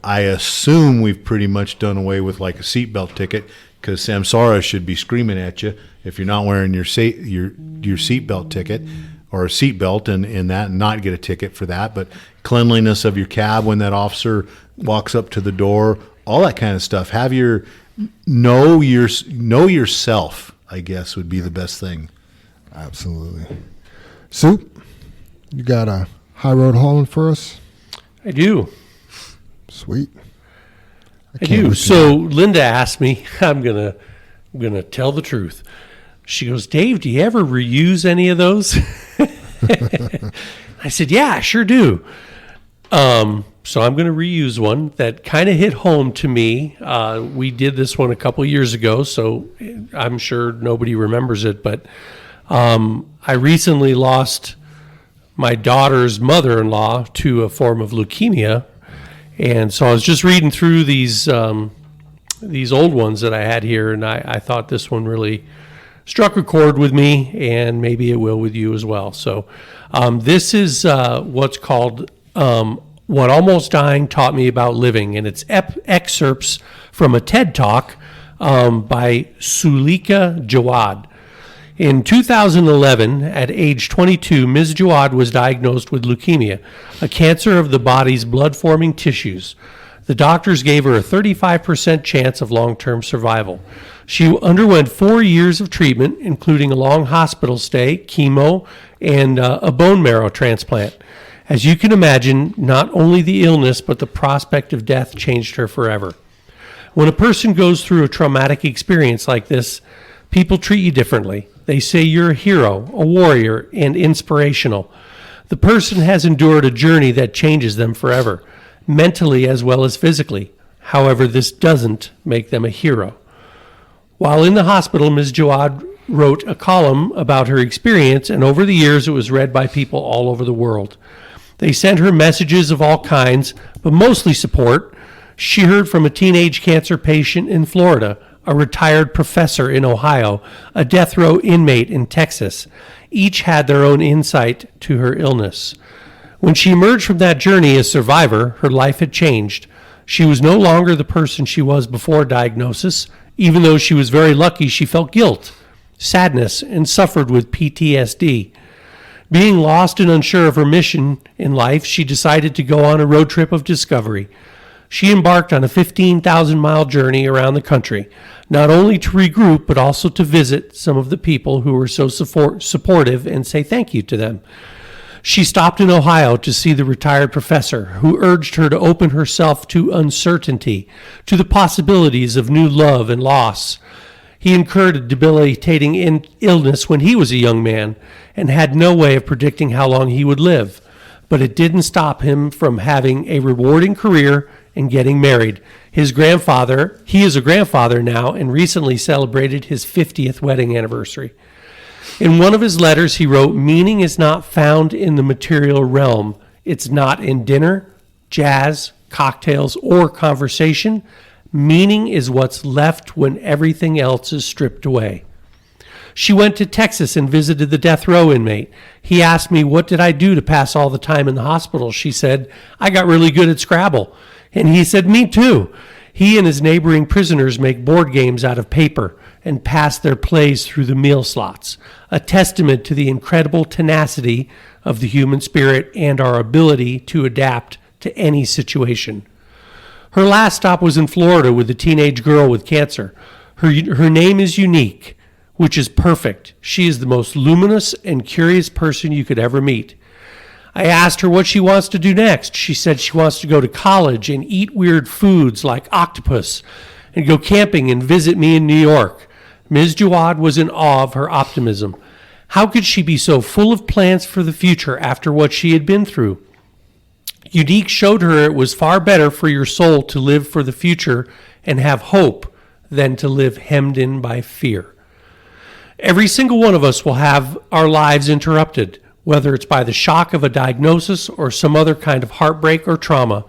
I assume we've pretty much done away with like a seatbelt ticket, because Samsara should be screaming at you if you're not wearing your seatbelt ticket or a seatbelt and that, and not get a ticket for that. But cleanliness of your cab when that officer walks up to the door, all that kind of stuff. Have know yourself, I guess, would be the best thing. absolutely. Soup, you got a high road hauling for us? I do. Sweet. I do. So Linda asked me, I'm gonna tell the truth. She goes, Dave, do you ever reuse any of those? I said, yeah, I sure do. So I'm going to reuse one that kind of hit home to me. We did this one a couple years ago, so I'm sure nobody remembers it. But I recently lost my daughter's mother-in-law to a form of leukemia. And so I was just reading through these old ones that I had here, and I thought this one really struck a chord with me, and maybe it will with you as well. So this is what's called What Almost Dying Taught Me About Living, and it's excerpts from a TED Talk by Sulika Jawad. In 2011, at age 22, Ms. Jawad was diagnosed with leukemia, a cancer of the body's blood-forming tissues. The doctors gave her a 35% chance of long-term survival. She underwent 4 years of treatment, including a long hospital stay, chemo, and a bone marrow transplant. As you can imagine, not only the illness, but the prospect of death changed her forever. When a person goes through a traumatic experience like this, people treat you differently. They say you're a hero, a warrior, and inspirational. The person has endured a journey that changes them forever, mentally as well as physically. However, this doesn't make them a hero. While in the hospital, Ms. Jawad wrote a column about her experience, and over the years it was read by people all over the world. They sent her messages of all kinds, but mostly support. She heard from a teenage cancer patient in Florida, a retired professor in Ohio, a death row inmate in Texas. Each had their own insight to her illness. When she emerged from that journey as survivor, her life had changed. She was no longer the person she was before diagnosis. Even though she was very lucky, she felt guilt, sadness, and suffered with PTSD. Being lost and unsure of her mission in life, she decided to go on a road trip of discovery. She embarked on a 15,000-mile journey around the country, not only to regroup, but also to visit some of the people who were so supportive and say thank you to them. She stopped in Ohio to see the retired professor, who urged her to open herself to uncertainty, to the possibilities of new love and loss. He incurred a debilitating illness when he was a young man and had no way of predicting how long he would live. But it didn't stop him from having a rewarding career and getting married. He is a grandfather now and recently celebrated his 50th wedding anniversary. In one of his letters, he wrote, "Meaning is not found in the material realm. It's not in dinner, jazz, cocktails, or conversation. Meaning is what's left when everything else is stripped away." She went to Texas and visited the death row inmate. He asked me, what did I do to pass all the time in the hospital? She said, I got really good at Scrabble. And he said, me too. He and his neighboring prisoners make board games out of paper and pass their plays through the meal slots, a testament to the incredible tenacity of the human spirit and our ability to adapt to any situation. Her last stop was in Florida with a teenage girl with cancer. Her name is unique. which is perfect. She is the most luminous and curious person you could ever meet. I asked her what she wants to do next. She said she wants to go to college and eat weird foods like octopus and go camping and visit me in New York. Ms. Jawad was in awe of her optimism. How could she be so full of plans for the future after what she had been through? Unique showed her it was far better for your soul to live for the future and have hope than to live hemmed in by fear. Every single one of us will have our lives interrupted, whether it's by the shock of a diagnosis or some other kind of heartbreak or trauma.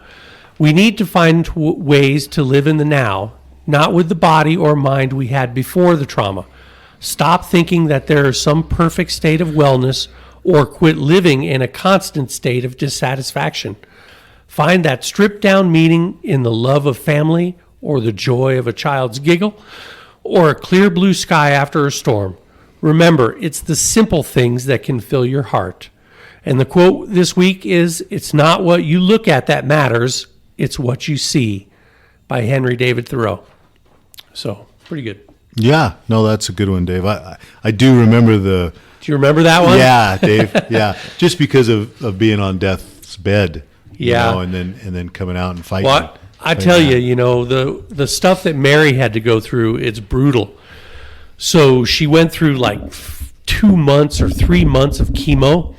We need to find ways to live in the now, not with the body or mind we had before the trauma. Stop thinking that there is some perfect state of wellness or quit living in a constant state of dissatisfaction. Find that stripped down meaning in the love of family or the joy of a child's giggle or a clear blue sky after a storm. Remember, it's the simple things that can fill your heart. And the quote this week is, "It's not what you look at that matters, it's what you see," by Henry David Thoreau. So, pretty good. Yeah, no, that's a good one, Dave. I do remember the. Do you remember that one? Yeah, Dave. Yeah, just because of being on death's bed. Yeah. You know, and then coming out and fighting. Well, I tell you, the stuff that Mary had to go through, it's brutal. So she went through like 2 months or 3 months of chemo.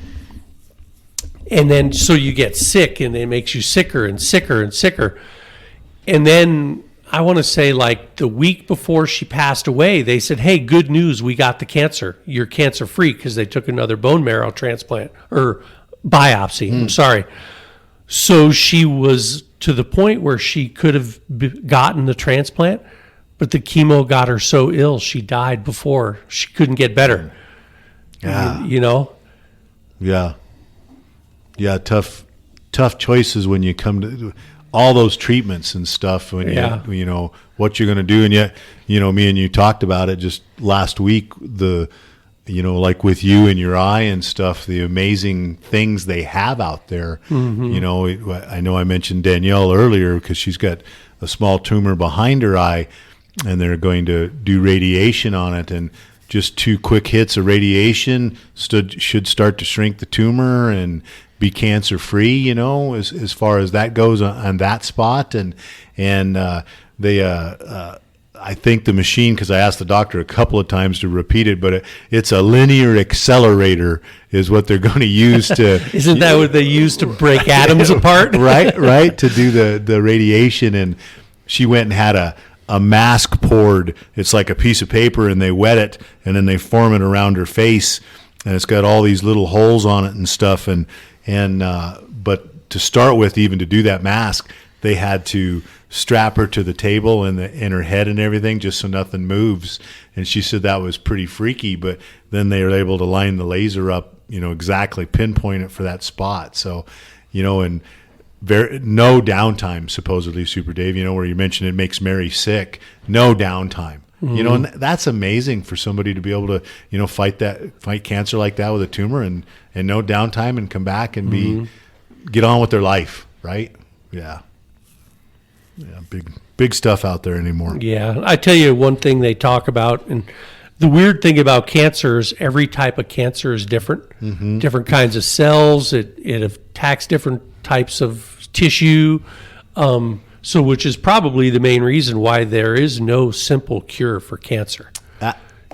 And then so you get sick and it makes you sicker and sicker and sicker. And then I want to say like the week before she passed away, they said, "Hey, good news, we got the cancer. You're cancer free," because they took another bone marrow transplant or biopsy. I'm sorry. So she was to the point where she could have gotten the transplant, but the chemo got her so ill she died before she couldn't get better. Yeah. You know? Yeah. Yeah, tough choices when you come to all those treatments and stuff, when you know what you're going to do. And yet, me and you talked about it just last week, like with you and your eye and stuff, the amazing things they have out there. Mm-hmm. I know I mentioned Danielle earlier because she's got a small tumor behind her eye and they're going to do radiation on it, and just 2 quick hits of radiation should start to shrink the tumor and be cancer free, as far as that goes on that spot. And I think the machine, because I asked the doctor a couple of times to repeat it, but it's a linear accelerator is what they're going to use to. Isn't that what they use to break atoms apart? Right, to do the radiation. And she went and had a mask poured. It's like a piece of paper, and they wet it, and then they form it around her face, and it's got all these little holes on it and stuff. But to start with, even to do that mask, they had to strap her to the table and her head and everything, just so nothing moves. And she said that was pretty freaky, but then they were able to line the laser up, exactly pinpoint it for that spot. So, and no downtime, supposedly, Super Dave, where you mentioned it makes Mary sick, no downtime. Mm-hmm. And that's amazing for somebody to be able to, fight cancer like that with a tumor and no downtime and come back and get on with their life. Right. Yeah. Yeah. Big stuff out there anymore. Yeah. I tell you one thing they talk about, and the weird thing about cancer is every type of cancer is different, different kinds of cells. It attacks different types of tissue. So which is probably the main reason why there is no simple cure for cancer.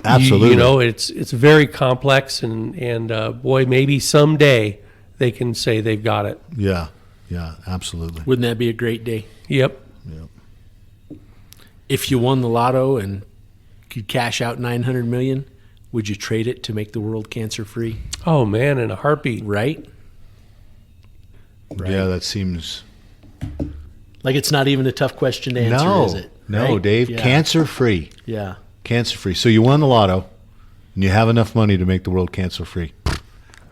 Absolutely. It's very complex, and boy, maybe someday they can say they've got it. Yeah, absolutely. Wouldn't that be a great day? Yep. If you won the lotto and could cash out $900 million, would you trade it to make the world cancer free? Oh man, in a heartbeat. Right? Yeah, that seems like it's not even a tough question to answer, is it? No, right? Dave. Yeah. Cancer free. Yeah. Cancer free. So you won the lotto, and you have enough money to make the world cancer free.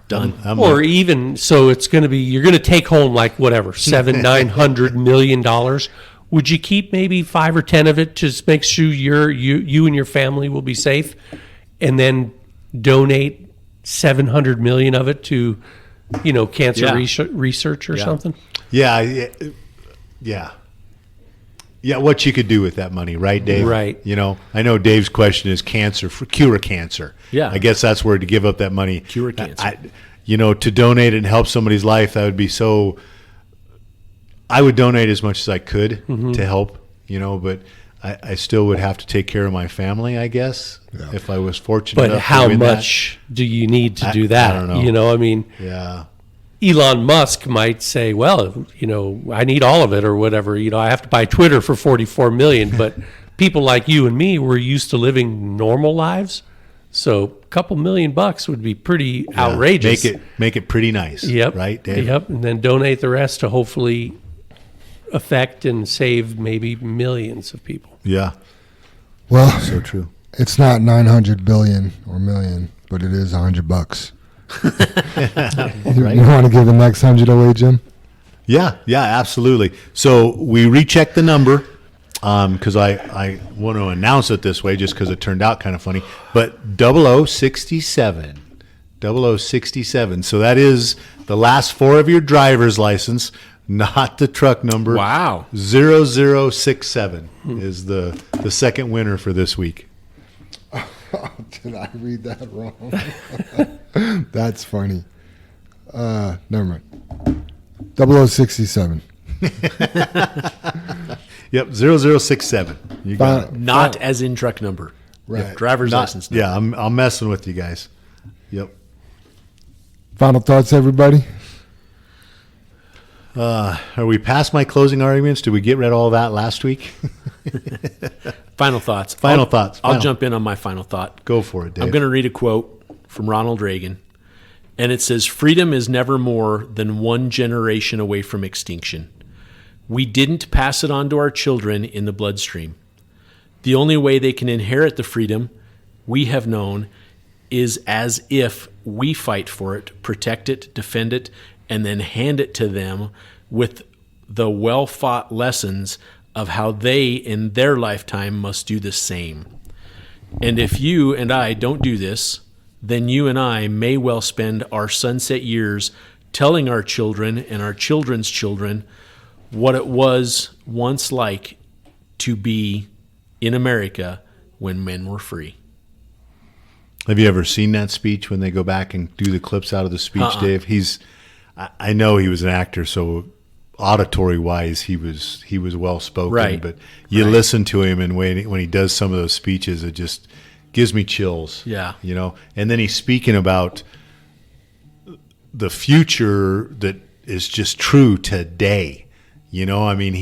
Done. Or even so, it's going to be, you're going to take home like whatever, $900 million. Would you keep maybe 5 or 10 of it to just make sure you and your family will be safe, and then donate 700 million of it to, cancer research or something? Yeah. what you could do with that money, right, Dave? Right. You know, I know Dave's question is cure cancer. Yeah. I guess that's where to give up that money. Cure cancer. To donate it and help somebody's life, that would be so. I would donate as much as I could to help, but I still would have to take care of my family, I guess, if I was fortunate But enough how to win much do you need to do that? I don't know. I mean, Yeah. Elon Musk might say, well, I need all of it or whatever. I have to buy Twitter for $44 million. But people like you and me, we're used to living normal lives. So a couple $1,000,000 would be pretty outrageous. Make it pretty nice. Yep. Right, Dave? Yep. And then donate the rest to hopefully affect and save maybe millions of people. Yeah. Well, So true. it's not 900 billion or million, but it is $100. You want to give the next 100 away, Jim? Yeah, absolutely. So we rechecked the number because I want to announce it this way just because it turned out kind of funny. But 0067. 0067. So that is the last four of your driver's license, not the truck number. Wow. 0067 is the second winner for this week. Did I read that wrong? That's funny. Never mind. 0067. Yep, 0067. You got it. Not as in truck number. Right. Driver's Not- license number. Yeah, I'm messing with you guys. Yep. Final thoughts, everybody? Are we past my closing arguments? Did we get rid of all that last week? Final thoughts. Final thoughts. I'll Final. jump in on my final thought. Go for it, Dave. I'm going to read a quote from Ronald Reagan, and it says, "Freedom is never more than one generation away from extinction. We didn't pass it on to our children in the bloodstream. The only way they can inherit the freedom we have known is as if we fight for it, protect it, defend it, and then hand it to them with the well-fought lessons of how they, in their lifetime, must do the same. And if you and I don't do this, then you and I may well spend our sunset years telling our children and our children's children what it was once like to be in America when men were free." Have you ever seen that speech when they go back and do the clips out of the speech, Dave? I know he was an actor, so auditory wise, he was well spoken. Right. But you listen to him, and when he does some of those speeches, it just gives me chills. Yeah. And then he's speaking about the future that is just true today. I mean,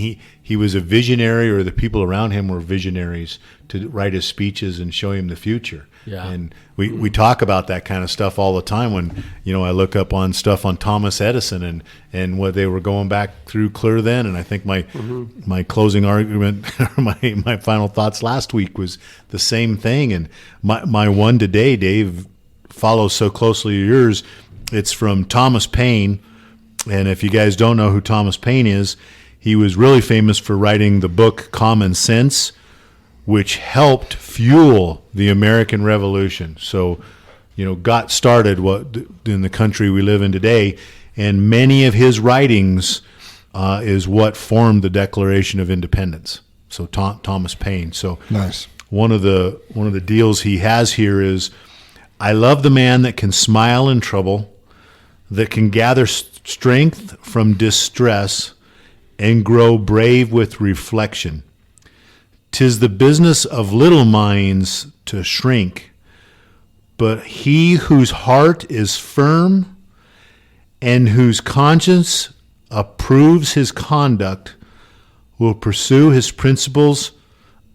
he was a visionary, or the people around him were visionaries to write his speeches and show him the future. Yeah. And we talk about that kind of stuff all the time when, I look up on stuff on Thomas Edison and what they were going back through clear then. And I think my closing argument, or my final thoughts last week was the same thing. And my one today, Dave, follows so closely yours. It's from Thomas Paine. And if you guys don't know who Thomas Paine is, he was really famous for writing the book Common Sense, which helped fuel the American Revolution. So, got started in the country we live in today. And many of his writings is what formed the Declaration of Independence. So Thomas Paine. So Nice. one of the deals he has here is, "I love the man that can smile in trouble, that can gather strength from distress, and grow brave with reflection. 'Tis the business of little minds to shrink, but he whose heart is firm and whose conscience approves his conduct will pursue his principles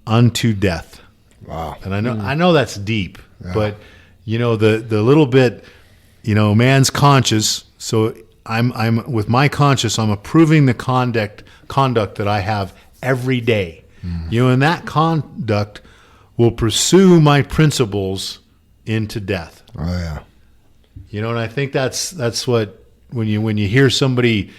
unto death." Wow. And I know that's deep, but the little bit, man's conscious. So I'm with my conscience, I'm approving the conduct that I have every day. And that conduct will pursue my principles into death. Oh, yeah. And I think that's what when you hear somebody,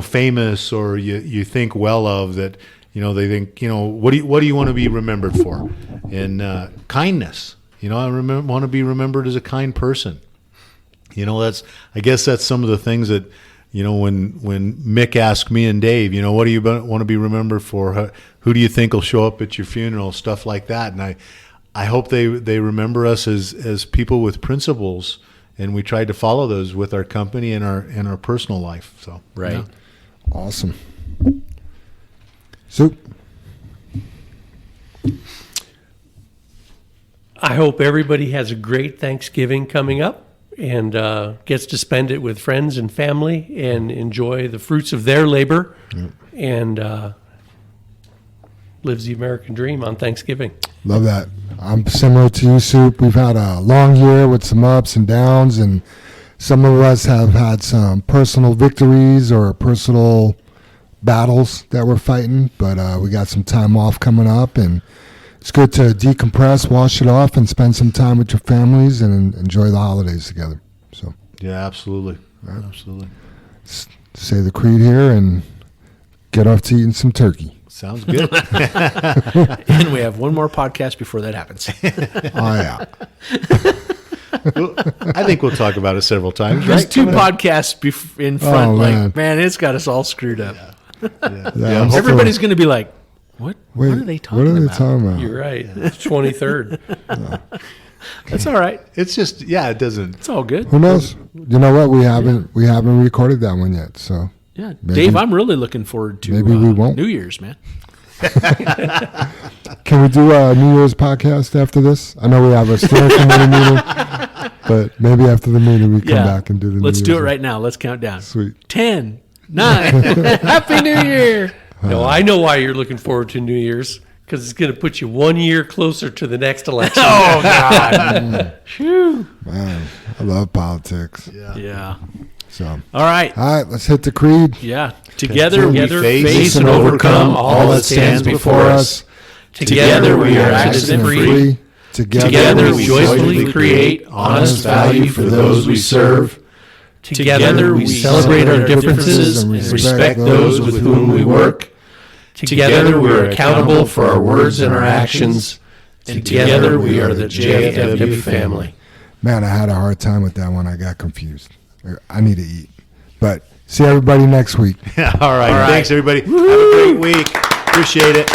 famous, or you think well of that, they think, what do you want to be remembered for? And kindness. I want to be remembered as a kind person. I guess that's some of the things that when Mick asked me and Dave, what do you want to be remembered for? Who do you think will show up at your funeral? Stuff like that. And I hope they remember us as people with principles, and we tried to follow those with our company and our personal life. So Right. Awesome. Soup. I hope everybody has a great Thanksgiving coming up and gets to spend it with friends and family and enjoy the fruits of their labor and lives the American dream on Thanksgiving. Love that. I'm similar to you, Soup. We've had a long year with some ups and downs, and some of us have had some personal victories or personal battles that we're fighting, but we got some time off coming up, and it's good to decompress, wash it off, and spend some time with your families and enjoy the holidays together. So, yeah, absolutely. Absolutely. say the creed here and get off to eating some turkey. Sounds good. And we have one more podcast before that happens. Oh, yeah. Well, I think we'll talk about it several times. There's Right? two podcasts in front. Oh, like, man. man, it's got us all screwed up. Yeah, Yeah, Everybody's going to be like, what are they talking What are they about? talking about? You're right. It's 23rd. That's all right. It's just, it doesn't. It's all good. Who knows? You know what? We haven't recorded that one yet. So Yeah, Maybe- Dave, I'm really looking forward to maybe we won't. New Year's, man. can we do a New Year's podcast after this? I know we have a steering committee meeting, but maybe after the meeting we come back and do the. Let's New do it Year's right now. Let's count down. Sweet. 10, 9. Happy New Year. No, I know why you're looking forward to New Year's, because it's going to put you 1 year closer to the next election. Oh, God. Phew. Man, I love politics. Yeah. So, All right. all right, let's hit the creed. Yeah. Together we Together, face and overcome all that stands before us. Together we are accident free. Together we joyfully create honest value for those we serve. Together we celebrate our differences and respect those with whom we work. Together we are accountable for our words and our actions. And together we are the JFW family. Man, I had a hard time with that one. I got confused. I need to eat. But see everybody next week. All right. Thanks, everybody. Have a great week. Appreciate it.